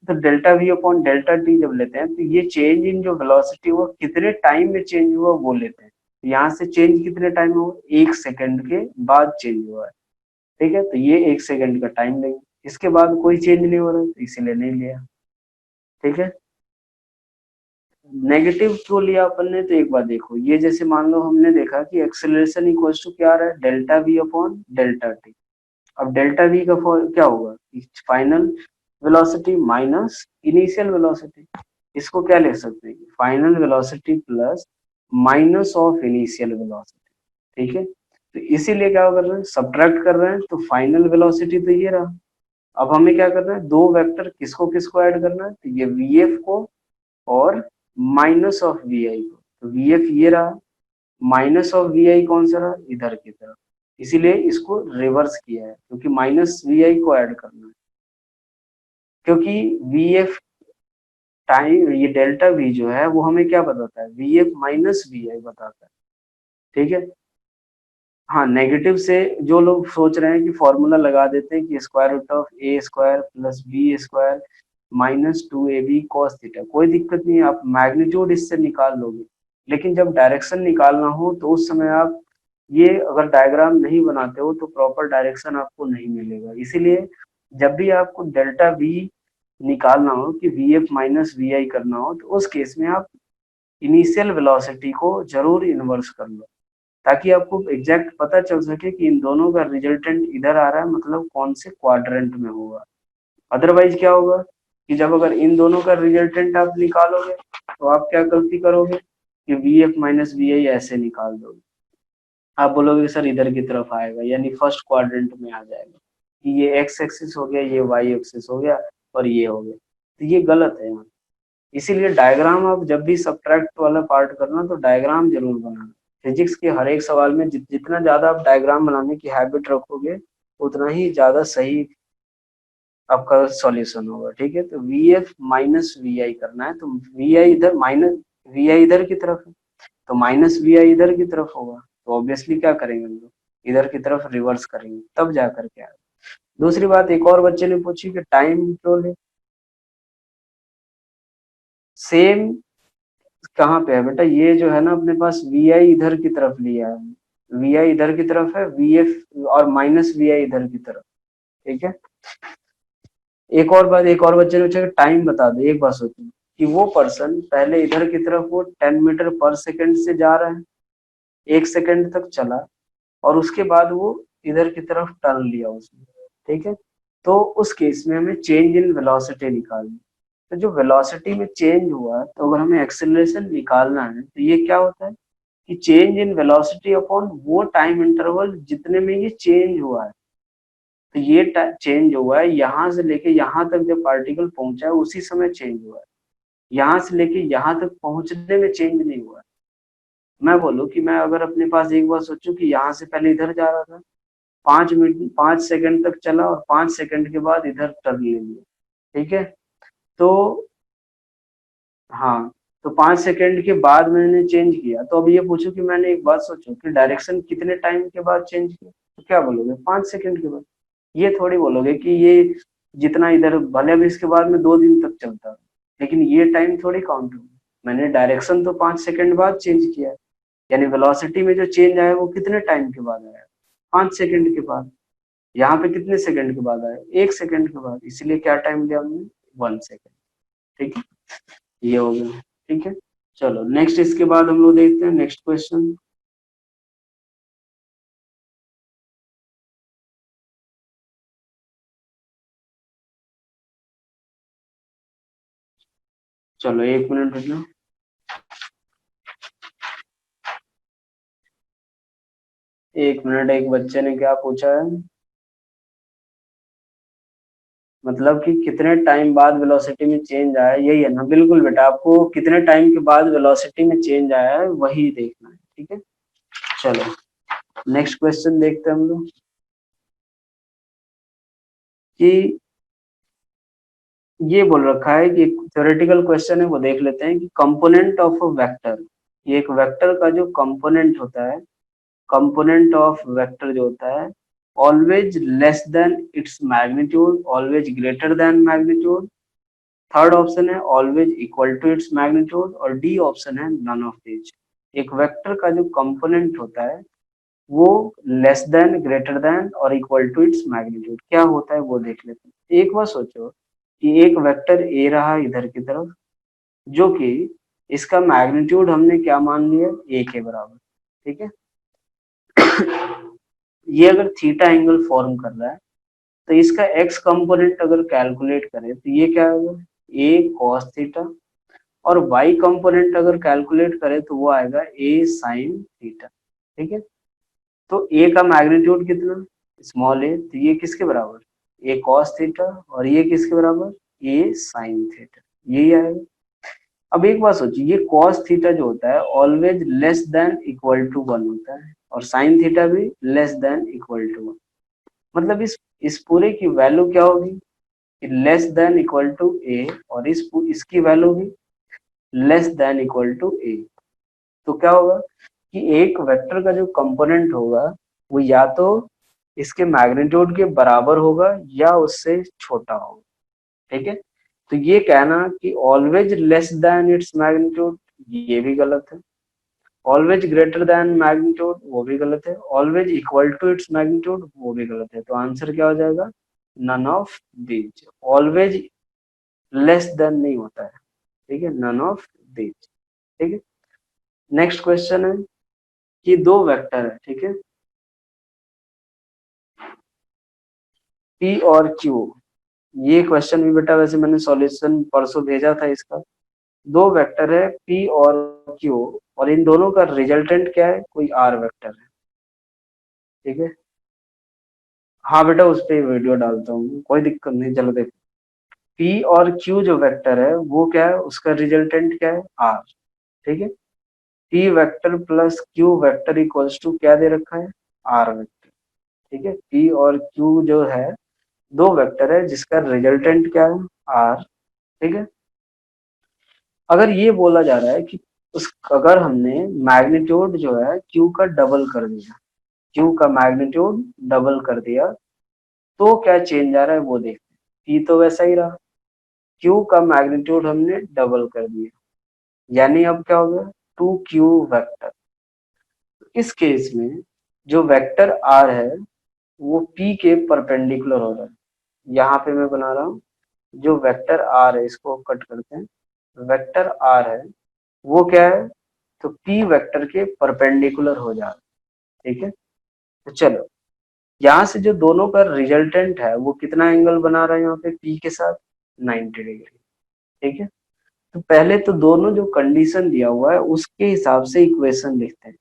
Speaker 1: तो delta V upon delta T जब लेते हैं तो ये चेंज इन जो वेलोसिटी हुआ कितने टाइम में चेंज हुआ वो लेते हैं। यहाँ से चेंज कितने टाइम हुआ, 1 सेकंड के बाद चेंज हुआ है। ठीक है, तो ये 1 सेकंड का टाइम लेंगे, इसके बाद कोई चेंज नहीं हो रहा है, तो इसीलिए नहीं लिया। ठीक है, नेगेटिव क्यों लिया अपन ने, तो एक बार देखो, ये जैसे मान लो हमने देखा कि एक्सेलरेशन इक्वल्स टू क्या आ रहा है, delta V upon delta T. अब डेल्टा वी का क्या होगा, final velocity minus initial velocity. इसको क्या लिख सकते हैं, final velocity plus minus of initial velocity. ठीक है, तो इसीलिए क्या कर रहे हैं, सब्ट्रैक्ट कर रहे हैं, तो फाइनल वेलोसिटी तो ये रहा। अब हमें क्या करना है, दो वेक्टर किसको किसको ऐड करना है, तो ये वीएफ को और माइनस ऑफ वी आई को। तो वी एफ ये रहा, माइनस ऑफ वी आई कौन सा रहा, इधर की तरफ। इसीलिए इसको रिवर्स किया है, क्योंकि माइनस वी आई को ऐड करना है, क्योंकि वी एफ टाइम, ये डेल्टा वी जो है वो हमें क्या बताता है, वी एफ माइनस वी आई बताता है। ठीक है, हाँ, नेगेटिव से जो लोग सोच रहे हैं कि फॉर्मूला लगा देते हैं कि square root of A square plus B square, -2ab cos theta, कोई दिक्कत नहीं है, आप मैग्नीट्यूड इससे निकाल लोगे। लेकिन जब डायरेक्शन निकालना हो तो उस समय आप ये अगर डायग्राम नहीं बनाते हो तो प्रॉपर डायरेक्शन आपको नहीं मिलेगा। इसीलिए जब भी आपको डेल्टा वी निकालना हो कि वी एफ माइनस वी आई करना हो तो उस केस में आप इनिशियल वेलोसिटी को जरूर इन्वर्स कर लो, ताकि आपको एग्जैक्ट पता चल सके कि इन दोनों का रिजल्टेंट इधर आ रहा है, मतलब कौन से क्वाड्रेंट में होगा। अदरवाइज क्या होगा कि जब अगर इन दोनों का रिजल्टेंट आप निकालोगे तो आप क्या गलती करोगे कि वी एफ माइनस वी आई ऐसे निकाल दोगे। आप बोलोगे सर इधर की तरफ आएगा, यानी फर्स्ट क्वाड्रेंट में आ जाएगा कि ये एक्स एक्सिस हो गया, ये वाई एक्सिस हो गया और ये हो गया, तो ये गलत है यहाँ। इसीलिए डायग्राम आप जब भी सब्ट्रैक्ट वाला पार्ट करना तो डायग्राम जरूर बनाना। फिजिक्स के हर एक सवाल में जितना ज्यादा आप डायग्राम बनाने की हैबिट रखोगे उतना ही ज्यादा सही आपका सॉल्यूशन होगा। ठीक है, तो वी एफ माइनस वी आई करना है, तो वी आई इधर माइनस वी आई इधर की तरफ है तो माइनस वी आई इधर की तरफ होगा, तो ऑब्वियसली क्या करेंगे हम लोग इधर की तरफ रिवर्स करेंगे तब जा करके आएगा। दूसरी बात एक और बच्चे ने पूछी कि टाइम कंट्रोल है, सेम कहाँ पे है बेटा, ये जो है ना अपने पास वी आई इधर की तरफ लिया है, वी आई इधर की तरफ है, वी एफ और माइनस वी आई इधर की तरफ। ठीक है, एक और बात, एक और बच्चे ने पूछा टाइम बता दो। एक बात सोचो कि वो पर्सन पहले इधर की तरफ वो 10 मीटर पर सेकेंड से जा रहा है, 1 सेकेंड तक चला और उसके बाद वो इधर की तरफ टर्न लिया उसने। ठीक है, तो उस केस में हमें चेंज इन वेलोसिटी निकालनी। तो जो वेलोसिटी में चेंज हुआ तो अगर हमें एक्सेलरेशन निकालना है तो ये क्या होता है कि चेंज इन वेलोसिटी अपॉन वो टाइम इंटरवल जितने में ये चेंज हुआ है। तो ये चेंज हुआ है यहाँ से लेके यहाँ तक जब पार्टिकल पहुंचा है उसी समय चेंज हुआ है, यहाँ से लेके यहाँ तक पहुंचने में चेंज नहीं हुआ है। मैं बोलूँ कि मैं अगर अपने पास एक बार सोचूं कि यहाँ से पहले इधर जा रहा था, 5 मिनट 5 सेकंड तक चला और 5 सेकंड के बाद इधर टर्न ले लिया। ठीक है, तो हाँ, तो 5 सेकंड के बाद मैंने चेंज किया, तो अब ये पूछो कि मैंने एक बात सोचो कि डायरेक्शन कितने टाइम के बाद चेंज किया, तो क्या बोलोगे 5 सेकंड के बाद। ये थोड़ी बोलोगे कि ये जितना इधर भले भी इसके बाद में 2 दिन तक चलता है, लेकिन ये टाइम थोड़ी काउंट होगा। मैंने डायरेक्शन तो 5 सेकंड बाद चेंज किया है, यानी वेलोसिटी में जो चेंज आया वो कितने टाइम के बाद आया, 5 सेकंड के बाद। यहाँ पे कितने सेकंड के बाद आया, 1 सेकंड के बाद, इसलिए क्या टाइम लिया हमने, 1 सेकंड। ठीक है, ये हो गया। ठीक है, चलो नेक्स्ट, इसके बाद हम लोग देखते हैं नेक्स्ट क्वेश्चन। चलो 1 मिनट रुकना। एक मिनट, एक बच्चे ने क्या पूछा है, मतलब कि कितने टाइम बाद वेलोसिटी में चेंज आया, यही है ना। बिल्कुल बेटा, आपको कितने टाइम के बाद वेलोसिटी में चेंज आया है वही देखना है। ठीक है, चलो नेक्स्ट क्वेश्चन देखते हैं हम लोग कि ये बोल रखा है कि थ्योरेटिकल क्वेश्चन है वो देख लेते हैं कि कंपोनेंट ऑफ अ वेक्टर, ये एक वेक्टर का जो कंपोनेंट होता है, कंपोनेंट ऑफ वेक्टर जो होता है, always less than its magnitude, always greater than magnitude, third option है always equal to its magnitude, और डी ऑप्शन है नन ऑफ दीज। एक वेक्टर का जो कंपोनेंट होता है वो लेस देन, ग्रेटर देन और इक्वल टू इट्स मैग्नीट्यूड क्या होता है वो देख लेते हैं। एक बार सोचो कि एक वेक्टर ए रहा इधर की तरफ, जो कि इसका मैग्नीट्यूड हमने क्या मान लिया, ए के बराबर। ठीक है, ये अगर थीटा एंगल फॉर्म कर रहा है तो इसका एक्स कंपोनेंट अगर कैलकुलेट करें तो ये क्या होगा, ए कॉस थीटा, और वाई कंपोनेंट अगर कैलकुलेट करें तो वो आएगा ए साइन थीटा। ठीक है, तो ए का मैग्नीट्यूड कितना, स्मॉल ए, तो ये किसके बराबर, ए कॉस थीटा, और ये किसके बराबर, ए साइन थीटा, यही आएगा। अब एक बात सोचिए, ये कॉस थीटा जो होता है always less than equal to 1 होता है, और साइन थीटा भी लेस देन इक्वल टू 1। मतलब इस पूरे की वैल्यू क्या होगी, less than equal to A, और इसकी वैल्यू भी less than equal to A. तो क्या होगा कि एक वेक्टर का जो कंपोनेंट होगा वो या तो इसके मैग्नीट्यूड के बराबर होगा या उससे छोटा होगा। ठीक है, तो ये कहना कि always less than its magnitude, ये भी गलत है। ऑलवेज ग्रेटर देन मैग्नीट्यूड, वो भी गलत है। Always equal to its magnitude, वो भी गलत है। तो आंसर क्या हो जाएगा? None of these. Always less than नहीं होता है, ठीक है, नन ऑफ दीज, ठीक है। नेक्स्ट क्वेश्चन है कि दो वेक्टर है, ठीक है, पी और क्यू। ये क्वेश्चन भी बेटा वैसे मैंने सॉल्यूशन परसों भेजा था इसका। दो वेक्टर है पी और क्यू, और इन दोनों का रिजल्टेंट क्या है? कोई आर वेक्टर है, ठीक है। हाँ बेटा उस पर वीडियो डालता हूँ, कोई दिक्कत नहीं। चलो देखो, पी और क्यू जो वेक्टर है वो क्या है, उसका रिजल्टेंट क्या है? आर, ठीक है। P vector plus Q vector equals to क्या दे रखा है? आर वेक्टर, ठीक है। पी और क्यू जो है दो वेक्टर है जिसका रिजल्टेंट क्या है? आर, ठीक है। अगर ये बोला जा रहा है कि उस अगर हमने मैग्नीट्यूड जो है क्यू का डबल कर दिया, क्यू का मैग्नीट्यूड डबल कर दिया, तो क्या चेंज आ रहा है वो देखते हैं। पी तो वैसा ही रहा, क्यू का मैग्नीट्यूड हमने डबल कर दिया, यानी अब क्या हो गया? Two Q vector. इस केस में जो वेक्टर आर है वो पी के परपेंडिकुलर हो रहा है। यहाँ पे मैं बना रहा हूँ, जो वेक्टर आर है इसको कट करते हैं। वेक्टर आर है वो क्या है? तो पी वेक्टर के परपेंडिकुलर हो जा रहा है, ठीक है। तो चलो, यहाँ से जो दोनों का रिजल्टेंट है वो कितना एंगल बना रहा है यहाँ पे पी के साथ? 90 डिग्री, ठीक है। तो पहले तो दोनों जो कंडीशन दिया हुआ है उसके हिसाब से इक्वेशन लिखते हैं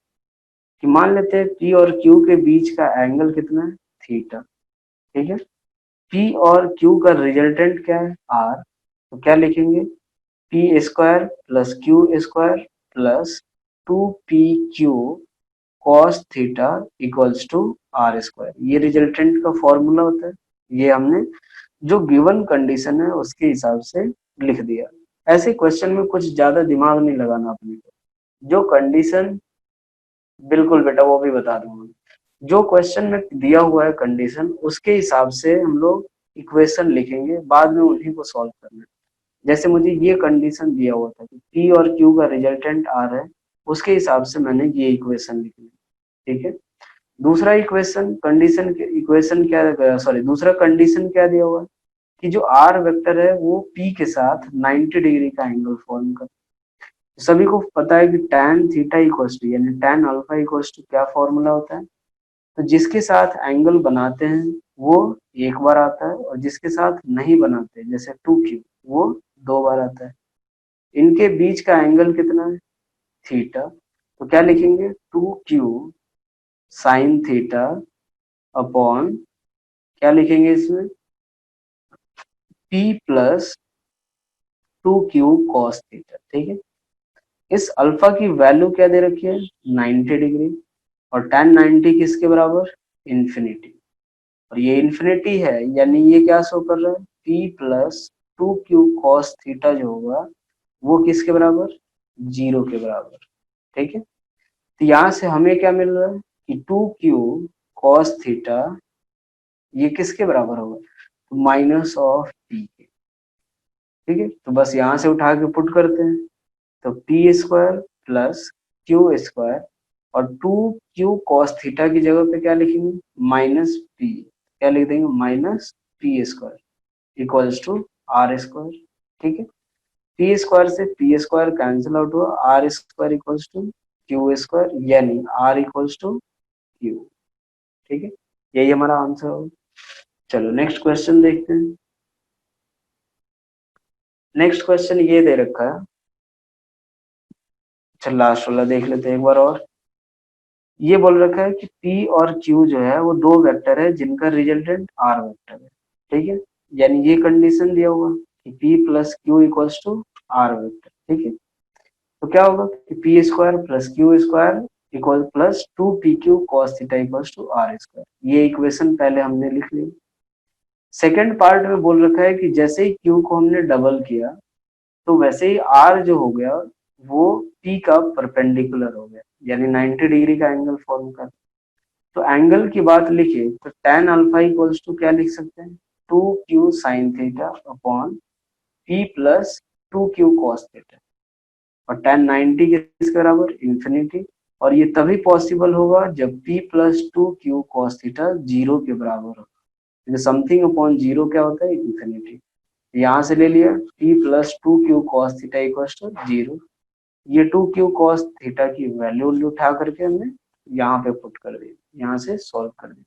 Speaker 1: कि मान लेते हैं पी और क्यू के बीच का एंगल कितना है? थीटा, ठीक है। पी और क्यू का रिजल्टेंट क्या है? आर। तो क्या लिखेंगे? P square plus Q square plus 2pq cos theta equals to R square. ये रिजल्टेंट का फॉर्मूला होता है। ये हमने जो गिवन कंडीशन है उसके हिसाब से लिख दिया। ऐसे क्वेश्चन में कुछ ज्यादा दिमाग नहीं लगाना अपने को। जो कंडीशन, बिल्कुल बेटा वो भी बता दूंगा। जो क्वेश्चन में दिया हुआ है कंडीशन उसके हिसाब से हम लोग इक्वेशन लिखेंगे, बाद में उन्हीं को सॉल्व करना है। जैसे मुझे ये कंडीशन दिया हुआ था कि पी और क्यू का रिजल्टेंट आर है, उसके हिसाब से मैंने ये इक्वेशन लिखी, ठीक है। दूसरा इक्वेशन कंडीशन इक्वेशन क्या, सॉरी दूसरा कंडीशन क्या दिया हुआ है कि जो आर वेक्टर है वो पी के साथ 90 डिग्री का एंगल फॉर्म कर। सभी को पता है कि tan थीटा इक्वल्स टू यानी tan अल्फा इक्वल्स टू क्या फॉर्मूला होता है? तो जिसके साथ एंगल बनाते हैं वो एक बार आता है, और जिसके साथ नहीं बनाते जैसे 2q वो दो बार आता है। इनके बीच का एंगल कितना है? थीटा। तो क्या लिखेंगे? 2q साइन थीटा अपॉन क्या लिखेंगे इसमें? p plus 2q cos theta, ठीक है। इस अल्फा की वैल्यू क्या दे रखी है? 90 डिग्री। और tan 90 किसके बराबर? इन्फिनिटी। और ये इन्फिनिटी है यानी ये क्या शो कर रहा है? p plus 2q cos theta जो होगा वो किसके बराबर? 0 के बराबर, ठीक है। तो यहाँ से हमें क्या मिल रहा है कि 2q कॉस थीटा ये किसके बराबर होगा? माइनस ऑफ p के, ठीक है। तो बस यहाँ से उठा के पुट करते हैं, तो P square plus Q square, और 2q कॉस थीटा की जगह पे क्या लिखेंगे? Minus P. क्या लिख देंगे? Minus P square equals to R square, ठीक है। पी स्क्वायर से पी स्क्वायर कैंसिल आउट हुआ, R square equals to Q square, यानी आर इक्वल्स टू क्यू, ठीक है। यही हमारा आंसर होगा। चलो नेक्स्ट क्वेश्चन देखते हैं। नेक्स्ट क्वेश्चन ये दे रखा है, चल लास्ट वाला देख लेते हैं एक बार और। ये बोल रखा है कि P और Q जो है वो दो वेक्टर है जिनका रिजल्टेंट R वेक्टर है, ठीक है। यानी ये कंडीशन दिया हुआ कि P plus Q equals to R vector, ठीक है। तो क्या होगा कि P square plus Q square equal plus 2pq cos theta equals to R square. ये इक्वेशन पहले हमने लिख ली। सेकेंड पार्ट में बोल रखा है कि जैसे ही Q को हमने डबल किया तो वैसे ही R जो हो गया वो P का परपेंडिकुलर हो गया, यानी 90 डिग्री का एंगल फॉर्म कर। तो एंगल की बात लिखे तो tan अल्फा इक्वल्स टू क्या लिख सकते हैं? 2q sine theta upon p plus 2q cos theta, और tan 90 किसके बराबर, इन्फिनिटी। और ये तभी पॉसिबल होगा जब p plus 2q cos theta 0 के बराबर हो, क्योंकि समथिंग अपॉन 0 क्या होता है, इन्फिनिटी। यहाँ से ले लिया p plus 2q cos theta equals to 0। ये 2q cos थीटा की वैल्यू उठा करके हमने यहाँ पे पुट कर दी, यहाँ से सॉल्व कर दी,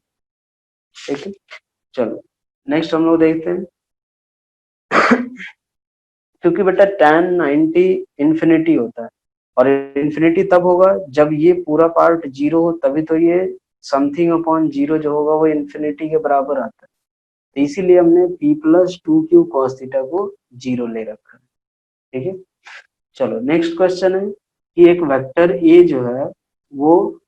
Speaker 1: ठीक है। चलो नेक्स्ट हम लोग देखते हैं। क्योंकि बेटा tan 90 इन्फिनिटी होता है, और इन्फिनिटी तब होगा जब ये पूरा पार्ट 0 हो, तभी तो ये समथिंग अपॉन 0 जो होगा वो इन्फिनिटी के बराबर आता है। तो इसीलिए हमने p plus 2q cos theta को 0 ले रखा है, ठीक है। चलो नेक्स्ट क्वेश्चन है कि एक वेक्टर a जो है वो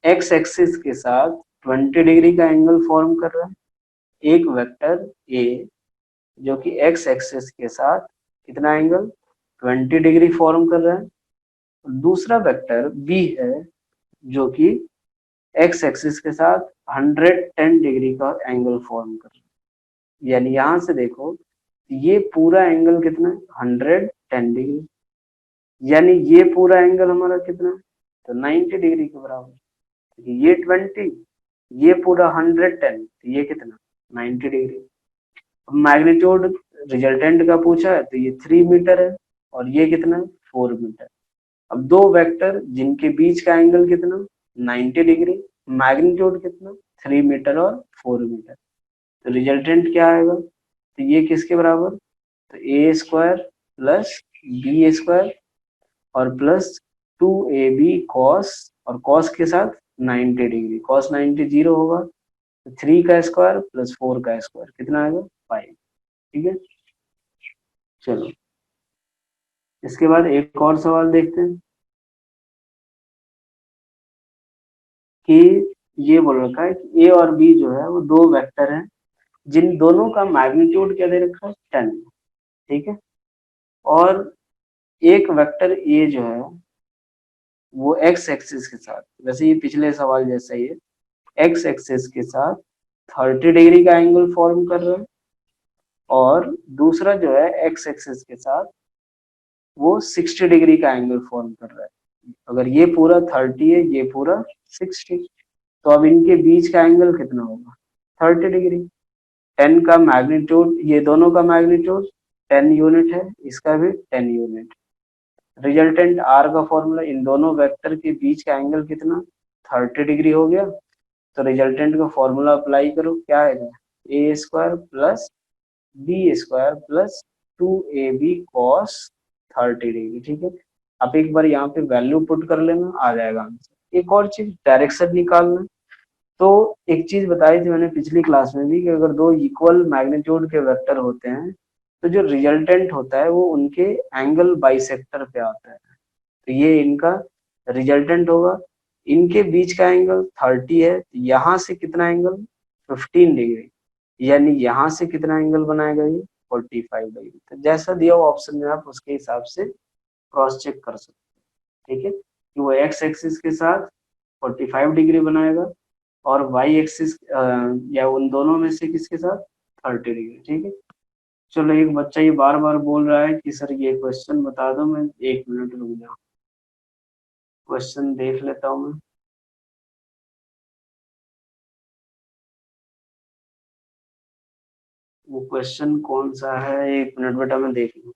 Speaker 1: x एक्सिस के साथ 20 डिग्री का एंगल फॉर्म कर रहा है। एक वेक्टर a जो कि x एक्सिस के साथ कितना एंगल, 20 डिग्री फॉर्म कर रहा है। दूसरा वेक्टर b है जो कि x एक्सिस के साथ 110 डिग्री का एंगल फॉर्म कर रहा है। यानी यहां से देखो ये पूरा एंगल कितना है, 110 डिग्री, यानी ये पूरा एंगल हमारा कितना है, तो 90 डिग्री के बराबर। ये 20, ये पूरा 110, तो ये कितना, 90 डिग्री। मैग्नीट्यूड रिजल्टेंट का पूछा है तो ये 3 मीटर है, और ये कितना है, 4 मीटर। अब दो वेक्टर जिनके बीच का एंगल कितना, 90 डिग्री, मैग्नीट्यूड कितना, 3 मीटर और 4 मीटर। तो रिजल्टेंट क्या आएगा, तो ये किसके बराबर, तो A square plus B square और प्लस 2ab कॉस, और कॉस के साथ 90 डिग्री, कॉस 90 जीरो होगा, तो 3 का स्क्वायर प्लस 4 का स्क्वायर कितना आएगा, 5, ठीक है। चलो इसके बाद एक और सवाल देखते हैं कि ये बोल रखा है कि ए और बी जो है वो दो वेक्टर हैं जिन दोनों का मैग्नीट्यूड क्या दे रखा है, 10, ठीक है। और एक वेक्टर ए जो है वो एक्स एक्सिस के साथ, वैसे ये पिछले सवाल जैसा ही है, एक्स एक्सिस के साथ 30 डिग्री का एंगल फॉर्म कर रहा है, और दूसरा जो है एक्स एक्सिस के साथ वो 60 डिग्री का एंगल फॉर्म कर रहा है। अगर ये पूरा 30 है, ये पूरा 60, तो अब इनके बीच का एंगल कितना होगा, 30 डिग्री। 10 का मैग्नीट्यूड, ये दोनों का मैग्नीट्यूड 10 यूनिट है, इसका भी 10 यूनिट। रिजल्टेंट आर का फॉर्मूला, इन दोनों वेक्टर के बीच का एंगल कितना, 30 डिग्री हो गया। तो रिजल्टेंट का फॉर्मूला अप्लाई करो, क्या आएगा, A square plus B square plus 2ab cos 30 degree, ठीक है। आप एक बार यहाँ पे वैल्यू पुट कर लेना, आ जाएगा आंसर। एक और चीज, डायरेक्शन निकालना। तो एक चीज बताई थी मैंने पिछली क्लास में भी कि अगर दो इक्वल मैग्नीट्यूड के वेक्टर होते हैं तो जो रिजल्टेंट होता है वो उनके एंगल बाइसेक्टर पे आता है। तो ये इनका रिजल्टेंट होगा। इनके बीच का एंगल 30 है, तो यहाँ से कितना एंगल, 15 डिग्री, यानी यहाँ से कितना एंगल बनाएगा ये, 45 डिग्री। तो जैसा दिया हुआ ऑप्शन में आप उसके हिसाब से क्रॉस चेक कर सकते हैं, ठीक है, कि वो एक्स एक्सिस के साथ 45 डिग्री बनाएगा और वाई एक्सिस या उन दोनों में से किसके साथ 30 डिग्री, ठीक है। चलो एक बच्चा ये बार बार बोल रहा है कि सर ये क्वेश्चन बता दो, मैं 1 मिनट रुक जाओ, क्वेश्चन देख लेता हूँ मैं। वो क्वेश्चन कौन सा है, 1 मिनट बेटा मैं देख लूँ।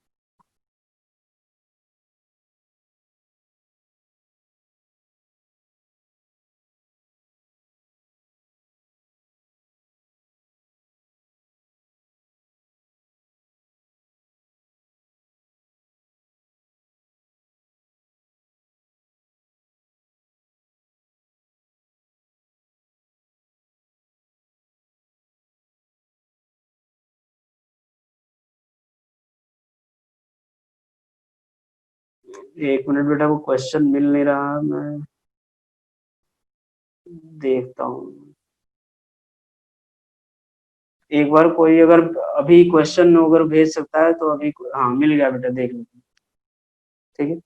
Speaker 1: एक मिनट बेटा, वो क्वेश्चन मिल नहीं रहा, मैं देखता हूँ। एक बार कोई अगर अभी क्वेश्चन अगर भेज सकता है तो अभी, हाँ मिल गया बेटा, देख लो, ठीक है।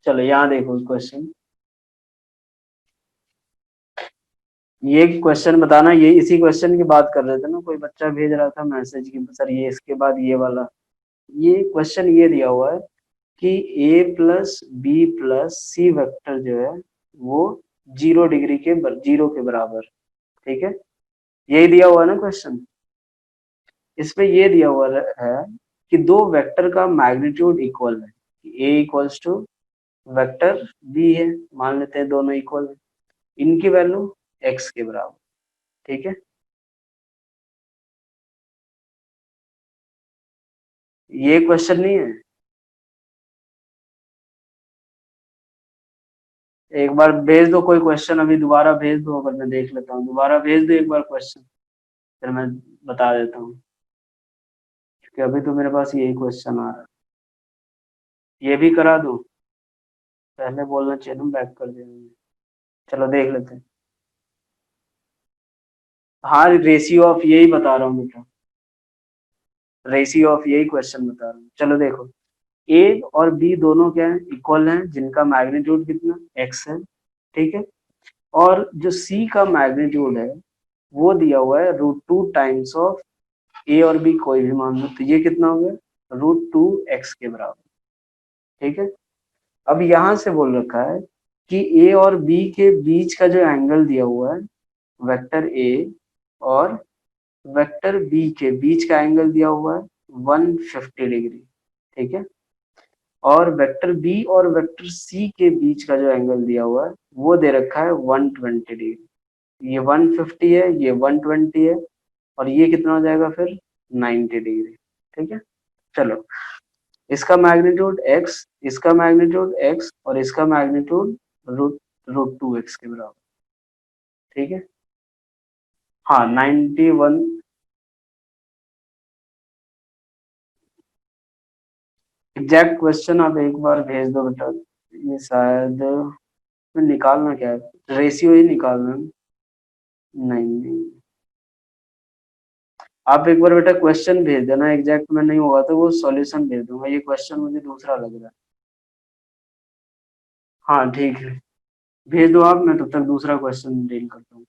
Speaker 1: चलो यहाँ देखो क्वेश्चन। ये क्वेश्चन बताना, ये इसी क्वेश्चन की बात कर रहे थे ना, कोई बच्चा भेज रहा था मैसेज की सर ये इसके बाद ये वाला, ये क्वेश्चन ये दिया हुआ है कि ए plus B plus C vector जो है वो 0 डिग्री के 0 के बराबर, ठीक है, यही दिया हुआ है ना क्वेश्चन। इसमें ये दिया हुआ है कि दो वेक्टर का मैग्नीट्यूड इक्वल है, A equals to vector B है, मान लेते हैं दोनों इक्वल है, इनकी वैल्यू एक्स के बराबर, ठीक है। ये क्वेश्चन नहीं है, एक बार भेज दो कोई क्वेश्चन, अभी दोबारा भेज दो, अगर मैं देख लेता हूँ, दोबारा भेज दो एक बार क्वेश्चन, फिर मैं बता देता हूँ, क्योंकि अभी तो मेरे पास यही क्वेश्चन आ रहा है। ये भी करा दूं, पहले बोलना चाहिए तुम, बैक कर दिया मैंने। चलो देख लेते हैं। हाँ रेशियो ऑफ यही बता रहा हूँ बेटा, रेशियो ऑफ यही क्वेश्चन बता रहा हूँ। चलो देखो, ए और बी दोनों क्या है, इक्वल हैं, जिनका मैग्नीट्यूड कितना एक्स है, ठीक है। और जो सी का मैग्नीट्यूड है वो दिया हुआ है √2 टाइम्स ऑफ ए और बी कोई भी मान लो, तो ये कितना हो गया √2 एक्स के बराबर, ठीक है। अब यहाँ से बोल रखा है कि ए और बी के बीच का जो एंगल दिया हुआ है, वेक्टर ए और वेक्टर बी के बीच का एंगल दिया हुआ है 150 डिग्री, ठीक है। और वेक्टर बी और वेक्टर सी के बीच का जो एंगल दिया हुआ है वो दे रखा है 120 डिग्री, ये 150 है, ये 120 है, और ये कितना हो जाएगा फिर 90 डिग्री, ठीक है। चलो, इसका मैग्नीट्यूड एक्स, इसका मैग्नीट्यूड एक्स, और इसका मैग्नीट्यूड रूट √2 एक्स के बराबर, ठीक है। हाँ 91। एग्जैक्ट क्वेश्चन आप एक बार भेज दो बेटा, ये शायद निकालना क्या है, रेशियो ही निकालना है। नहीं नहीं, आप एक बार बेटा क्वेश्चन भेज देना, एग्जैक्ट में नहीं होगा तो वो सॉल्यूशन भेज दूंगा, ये क्वेश्चन मुझे दूसरा लग रहा है। हाँ ठीक है, भेज दो आप, मैं तब तक दूसरा क्वेश्चन डील करता हूँ।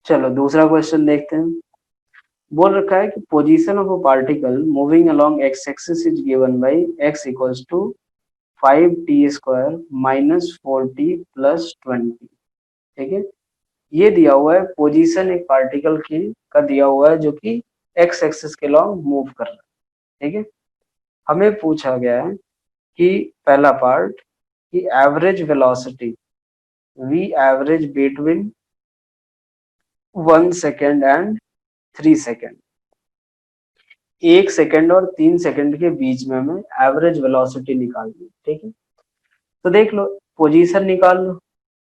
Speaker 1: चलो दूसरा क्वेश्चन देखते हैं। बोल रखा है कि position of a particle moving along X axis is given by X equals to 5t² minus 4t plus 20, ठीक है। ये दिया हुआ है पोजीशन एक पार्टिकल की का दिया हुआ है जो कि एक्स एक्सिस के लॉन्ग मूव कर रहा है, ठीक है। हमें पूछा गया है कि पहला पार्ट कि average velocity V average between 1 second and 3 second, 1 second और 3 सेकेंड के बीच में हमें एवरेज वेलोसिटी निकालनी है, ठीक है। तो देख लो, पोजीशन निकाल लो,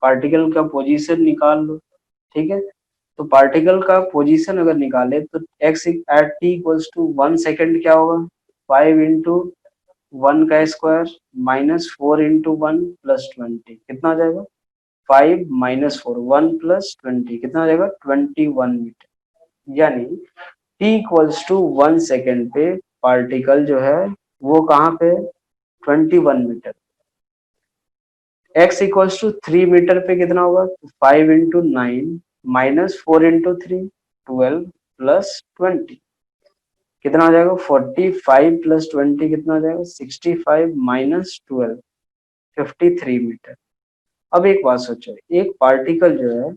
Speaker 1: पार्टिकल का पोजीशन निकाल लो, ठीक है। तो पार्टिकल का पोजीशन अगर निकाले तो X at T equals to 1 second क्या होगा, 5 × 1 का स्क्वायर माइनस 4 × 1 प्लस 20, कितना हो जाएगा 5 - 4 1 + 20, कितना हो जाएगा 21 मीटर। यानी टी इक्वल्स टू 1 सेकेंड पे पार्टिकल जो है वो कहाँ पे 21 metre, X equals to 3 metre पे कितना होगा 5 × 9 माइनस 4 × 3 12 प्लस 20, कितना हो जाएगा 45 प्लस 20 कितना हो जाएगा 65 माइनस 12 53 मीटर। अब एक बात सोचो, एक पार्टिकल जो है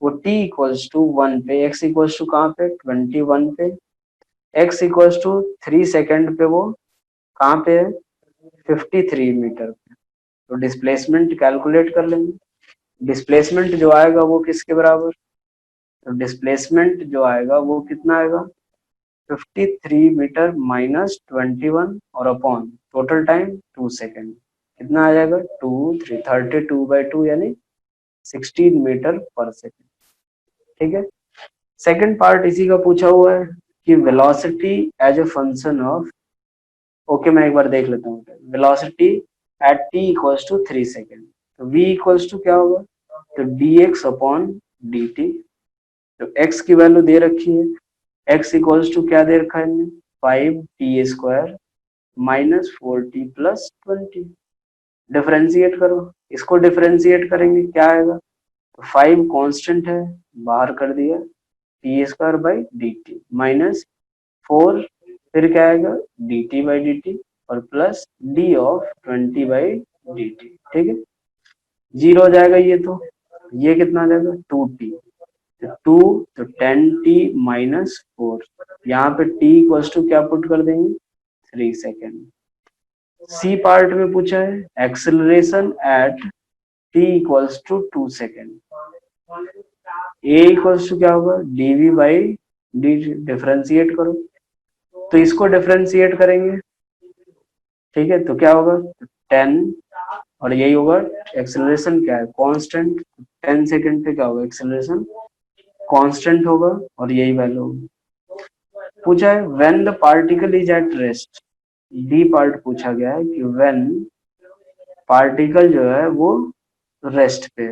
Speaker 1: वो t इक्वल्स टू 1 पे, x इक्वल्स टू कहाँ पे 21 पे, x इक्वल्स टू 3 सेकेंड पे वो कहाँ पे है 53 मीटर पे। तो डिस्प्लेसमेंट कैलकुलेट कर लेंगे, डिस्प्लेसमेंट जो आएगा वो किसके बराबर, तो डिस्प्लेसमेंट जो आएगा वो कितना आएगा 53 मीटर माइनस 21 और अपॉन टोटल टाइम 2 सेकेंड, कितना आ जाएगा 32/2 यानी 16 मीटर पर सेकेंड, ठीक है। सेकंड पार्ट इसी का पूछा हुआ है कि velocity as a function of, okay मैं एक बार देख लेता हूँ, velocity at T equals to 3 second, तो v इक्वल्स टू क्या होगा तो dx अपॉन dt, तो x की वैल्यू दे रखी है, x इक्वल्स टू क्या दे रखा है इनमें 5t² minus 4t plus 20। Differentiate करो, इसको डिफरेंशिएट करेंगे क्या आएगा, तो 5 कांस्टेंट है बाहर कर दिया, t² by D T minus 4, फिर क्या आएगा dt बाई डी टी और plus d of 20 by D T. ठीक है, जीरो हो जाएगा ये कितना आ जाएगा 2t, तो 2 तो 10t माइनस 4, यहाँ पे t इक्वल्स टू क्या पुट कर देंगे 3 सेकेंड। सी पार्ट में पूछा है acceleration at t equals to 2 second, a equals to क्या होगा dv बाई डी, डिफरेंशिएट करो, तो इसको डिफरेंशिएट करेंगे। ठीक है, तो क्या होगा 10 और यही होगा एक्सेलरेशन क्या है कांस्टेंट, 10 सेकेंड पे क्या होगा एक्सेलरेशन कांस्टेंट होगा और यही वैल्यू होगी। पूछा है when the particle is at rest, D part पूछा गया है कि व्हेन पार्टिकल जो है वो रेस्ट पे,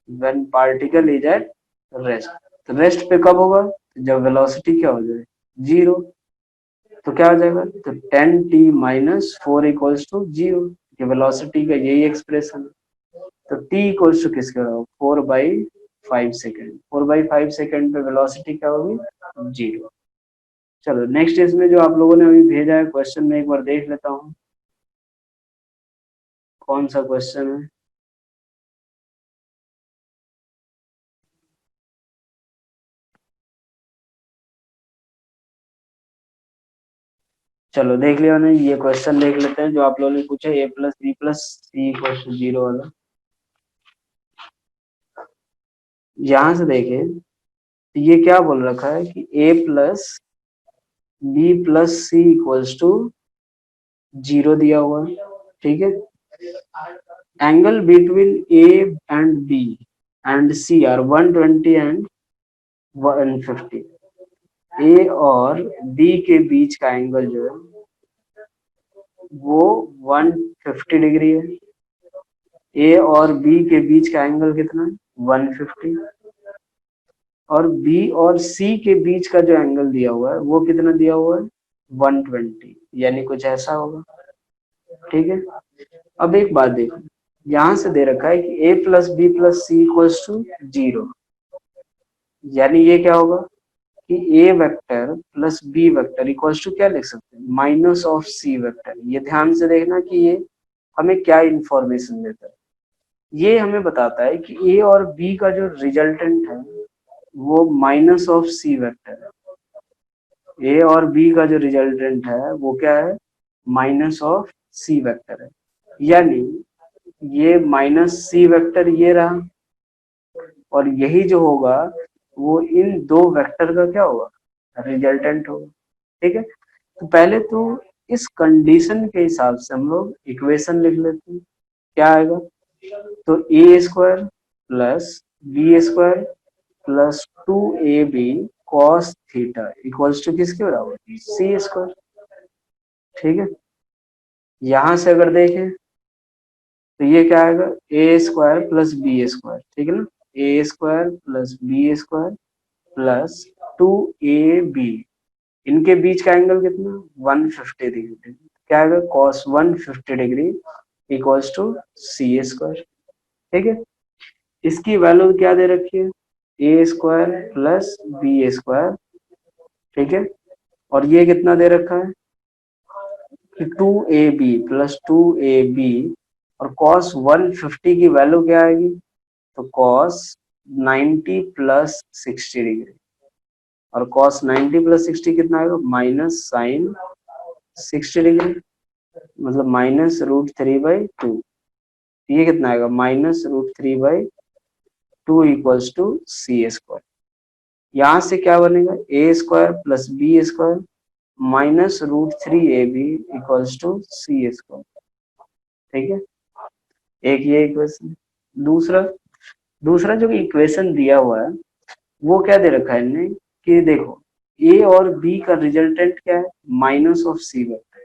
Speaker 1: when particle is at rest, तो रेस्ट पे कब होगा जब वेलोसिटी क्या हो जाए जीरो, तो क्या हो जाएगा तो 10t minus 4 equals to zero, velocity का यही एक्सप्रेशन है, तो t इक्वल्स टू किसके होगा 4/5 सेकेंड, 4/5 सेकेंड पे वेलोसिटी क्या होगी जीरो। चलो नेक्स्ट इसमें जो आप लोगों ने अभी भेजा है क्वेश्चन में एक बार देख लेता हूँ कौन सा क्वेश्चन है। चलो देख लिया ना, ये क्वेश्चन देख लेते हैं जो आप लोगों ने पूछा a plus B plus C equal to zero वाला। यहां से देखें तो ये क्या बोल रखा है कि a plus B plus C equals to zero दिया हुआ है। ठीक है, angle between A and B and C are 120 and 150, A और बी के बीच का एंगल जो है वो 150 डिग्री है, ए और बी के बीच का एंगल कितना है 150, और बी और सी के बीच का जो एंगल दिया हुआ है वो कितना दिया हुआ है 120, यानी कुछ ऐसा होगा। ठीक है, अब एक बात देखो, यहां से दे रखा है कि a plus B plus C equals to zero, यानी ये क्या होगा कि a vector plus b vector equals to क्या लिख सकते हैं माइनस ऑफ c वेक्टर। ये ध्यान से देखना कि ये हमें क्या इंफॉर्मेशन देता है, ये हमें बताता है कि a और b का जो रिजल्टेंट है वो माइनस ऑफ c वेक्टर है, a और b का जो रिजल्टेंट है वो क्या है माइनस ऑफ c वेक्टर है, यानी ये माइनस सी वेक्टर ये रहा और यही जो होगा वो इन दो वेक्टर का क्या होगा रिजल्टेंट होगा। ठीक है, तो पहले तो इस कंडीशन के हिसाब से हम लोग इक्वेशन लिख लेते हैं, क्या आएगा तो A square plus B square plus 2ab cos theta equals to किसके बराबर सी स्क्वायर। ठीक है, यहां से अगर देखें तो ये क्या आएगा A square plus B square, ठीक है ना, A square plus B square plus 2ab, इनके बीच का एंगल कितना 150 डिग्री, क्या आएगा cos 150 degree equals to C square. ठीक है, इसकी वैल्यू क्या दे रखी है A square plus B square, ठीक है, और ये कितना दे रखा है कि 2ab प्लस 2ab, और cos 150 की वैल्यू क्या आएगी तो cos 90 प्लस 60 डिग्री, और cos 90 प्लस 60 कितना आएगा माइनस साइन 60 डिग्री, मतलब माइनस √3/2, ये कितना आएगा minus √3/2 equals to C square. यहां से क्या बनेगा A square plus B square minus √3ab equals to C square. ठीक है, एक ये इक्वेशन, दूसरा दूसरा जो इक्वेशन दिया हुआ है वो क्या दे रखा है इनने कि देखो ए और बी का रिजल्टेंट क्या है माइनस ऑफ सी वेक्टर,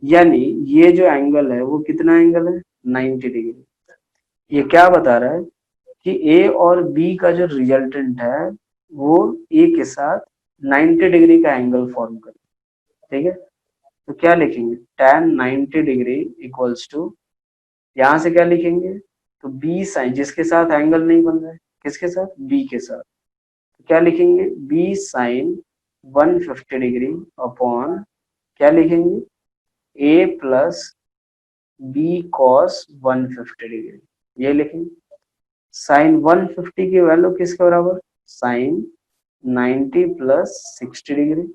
Speaker 1: यानी ये जो एंगल है वो कितना एंगल है 90 डिग्री। ये क्या बता रहा है कि ए और बी का जो रिजल्टेंट है वो ए के साथ 90 डिग्री का एंगल फॉर्म करे, ठीक है। तो क्या लिखेंगे, tan 90 डिग्री इक्वल्स टू, यहाँ से क्या लिखेंगे, तो बी साइन, जिसके साथ एंगल नहीं बन रहा है, किसके साथ, बी के साथ, तो क्या लिखेंगे, बी साइन 150 डिग्री अपॉन क्या लिखेंगे, ए प्लस बी कॉस 150 डिग्री, ये लिखेंगे। साइन 150 की वैल्यू किसके बराबर, साइन 90 प्लस 60 डिग्री,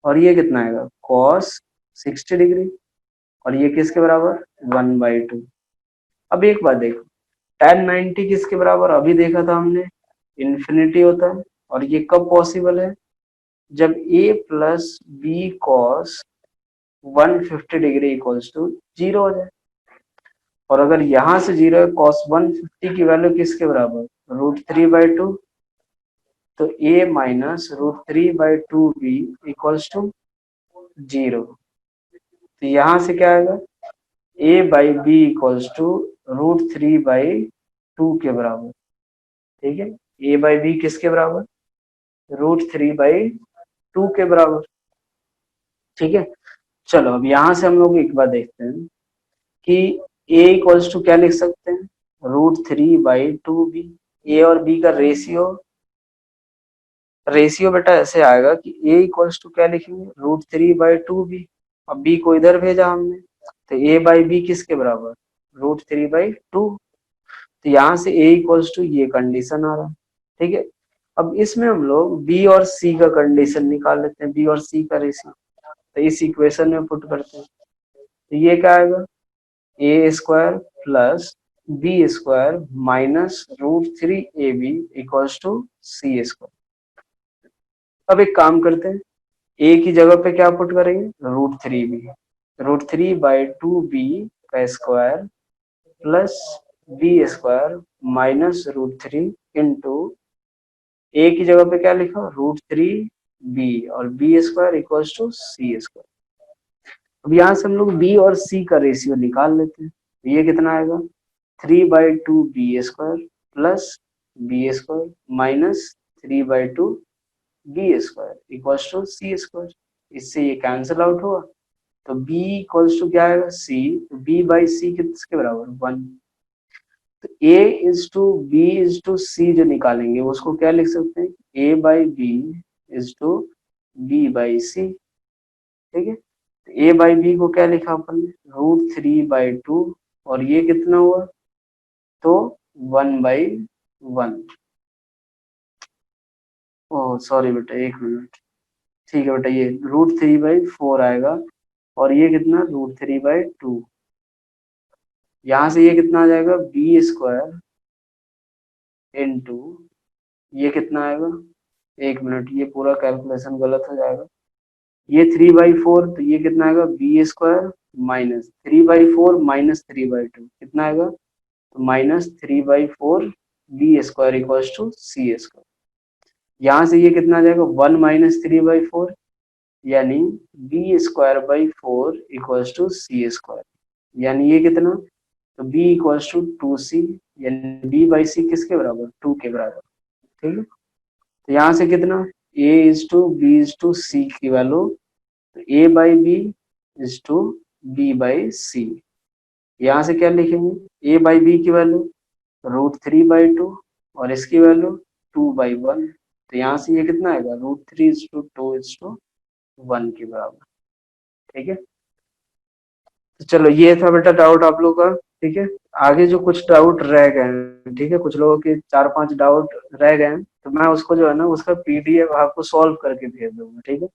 Speaker 1: और ये कितना आएगा, कॉस 60 डिग्री, और ये किसके बराबर, 1/2। अब एक बात देखो, tan 90 किसके बराबर, अभी देखा था हमने, इन्फिनिटी होता है, और ये कब पॉसिबल है, जब a plus B cos 150 degree equals to 0 हो जाए। और अगर यहां से 0 है, कॉस 150 की वैल्यू किसके बराबर, √3/2, तो a minus √3/2b equals to 0। तो यहां से क्या आएगा, a/b इक्वल्स टू √3/2 के बराबर, ठीक है। a/b किसके बराबर, √3/2 के बराबर, ठीक है। चलो अब यहां से हम लोग एक बात देखते हैं कि a इक्वल्स टू क्या लिख सकते हैं, √3/2b। a और b का रेशियो बेटा ऐसे आएगा कि a इक्वल्स टू क्या लिखेंगे, √3/2b, अब b को इधर भेजा हमने, तो a/b किसके बराबर, √3/2। तो यहाँ से a इक्वल्स टू ये कंडीशन आ रहा है, ठीक है। अब इसमें हम लोग b और c का कंडीशन निकाल लेते हैं, b और c का रेशियो, तो इस इक्वेशन में पुट करते हैं, तो ये क्या आएगा, A square plus B square minus √3ab equals to C square. अब एक काम करते हैं, ए की जगह पे क्या पुट करेंगे, √3b, √3/2b का square plus B square minus √3 into A की जगह पे क्या लिखा, √3b, और B square equals to C square. अब यहाँ से हम लोग बी और सी का रेशियो निकाल लेते हैं, तो ये कितना आएगा, 3/2b square plus B square minus 3/2b square equals to C square. इससे ये कैंसिल आउट हुआ, तो b इक्वल्स टू क्या आएगा, c, तो b/c किसके बराबर, 1। तो a is to b is to c जो निकालेंगे उसको क्या लिख सकते हैं, a/b इज टू b/c, ठीक है। a/b को क्या लिखा अपन ने, √3/2, और ये कितना हुआ, तो 1/1। ओह सॉरी बेटा, एक मिनट, ठीक है बेटा, ये √3/4 आएगा, और ये कितना, √3/2, यहाँ से ये कितना आ जाएगा, बी स्क्वायर इंटू ये कितना आएगा, एक मिनट, ये पूरा कैलकुलेशन गलत हो जाएगा, ये 3/4, तो ये कितना आएगा, बी स्क्वायर माइनस 3/4 माइनस 3/2 कितना आएगा, तो minus 3/4 B square equals to C square. यहाँ से ये कितना आ जाएगा, 1 माइनस 3/4, यानी b square by 4 equals to C square, यानी ये कितना, तो b इक्वल्स टू 2c, यानी b/c किसके बराबर, 2 के बराबर, ठीक है। तो यहाँ से कितना, a is to b is to c की वैल्यू, तो a/b इज टू b/c, यहाँ से क्या लिखेंगे, a/b की वैल्यू √3/2, और इसकी वैल्यू 2/1, तो यहाँ से ये कितना आएगा, √3 = 2 = 1 के बराबर, ठीक है। तो चलो ये था बेटा डाउट आप लोग का, ठीक है। आगे जो कुछ डाउट रह गए हैं, ठीक है, कुछ लोगों के 4-5 डाउट रह गए हैं, तो मैं उसको जो है ना उसका पीडीएफ आपको सॉल्व करके भेज दूंगा, ठीक है।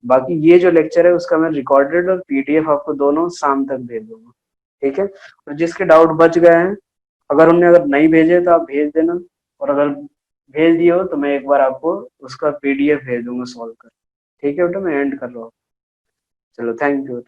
Speaker 1: बाकी ये जो लेक्चर है उसका मैं रिकॉर्डेड और पीडीएफ आपको दोनों शाम तक भेज दूंगा, ठीक है। और जिसके डाउट बच गए हैं, अगर नहीं भेजे तो आप भेज देना, और अगर भेज दिए हो तो मैं एक बार आपको उसका पीडीएफ भेज दूंगा सॉल्व कर, ठीक है बेटा। मैं एंड कर रहा हूँ, चलो थैंक यू।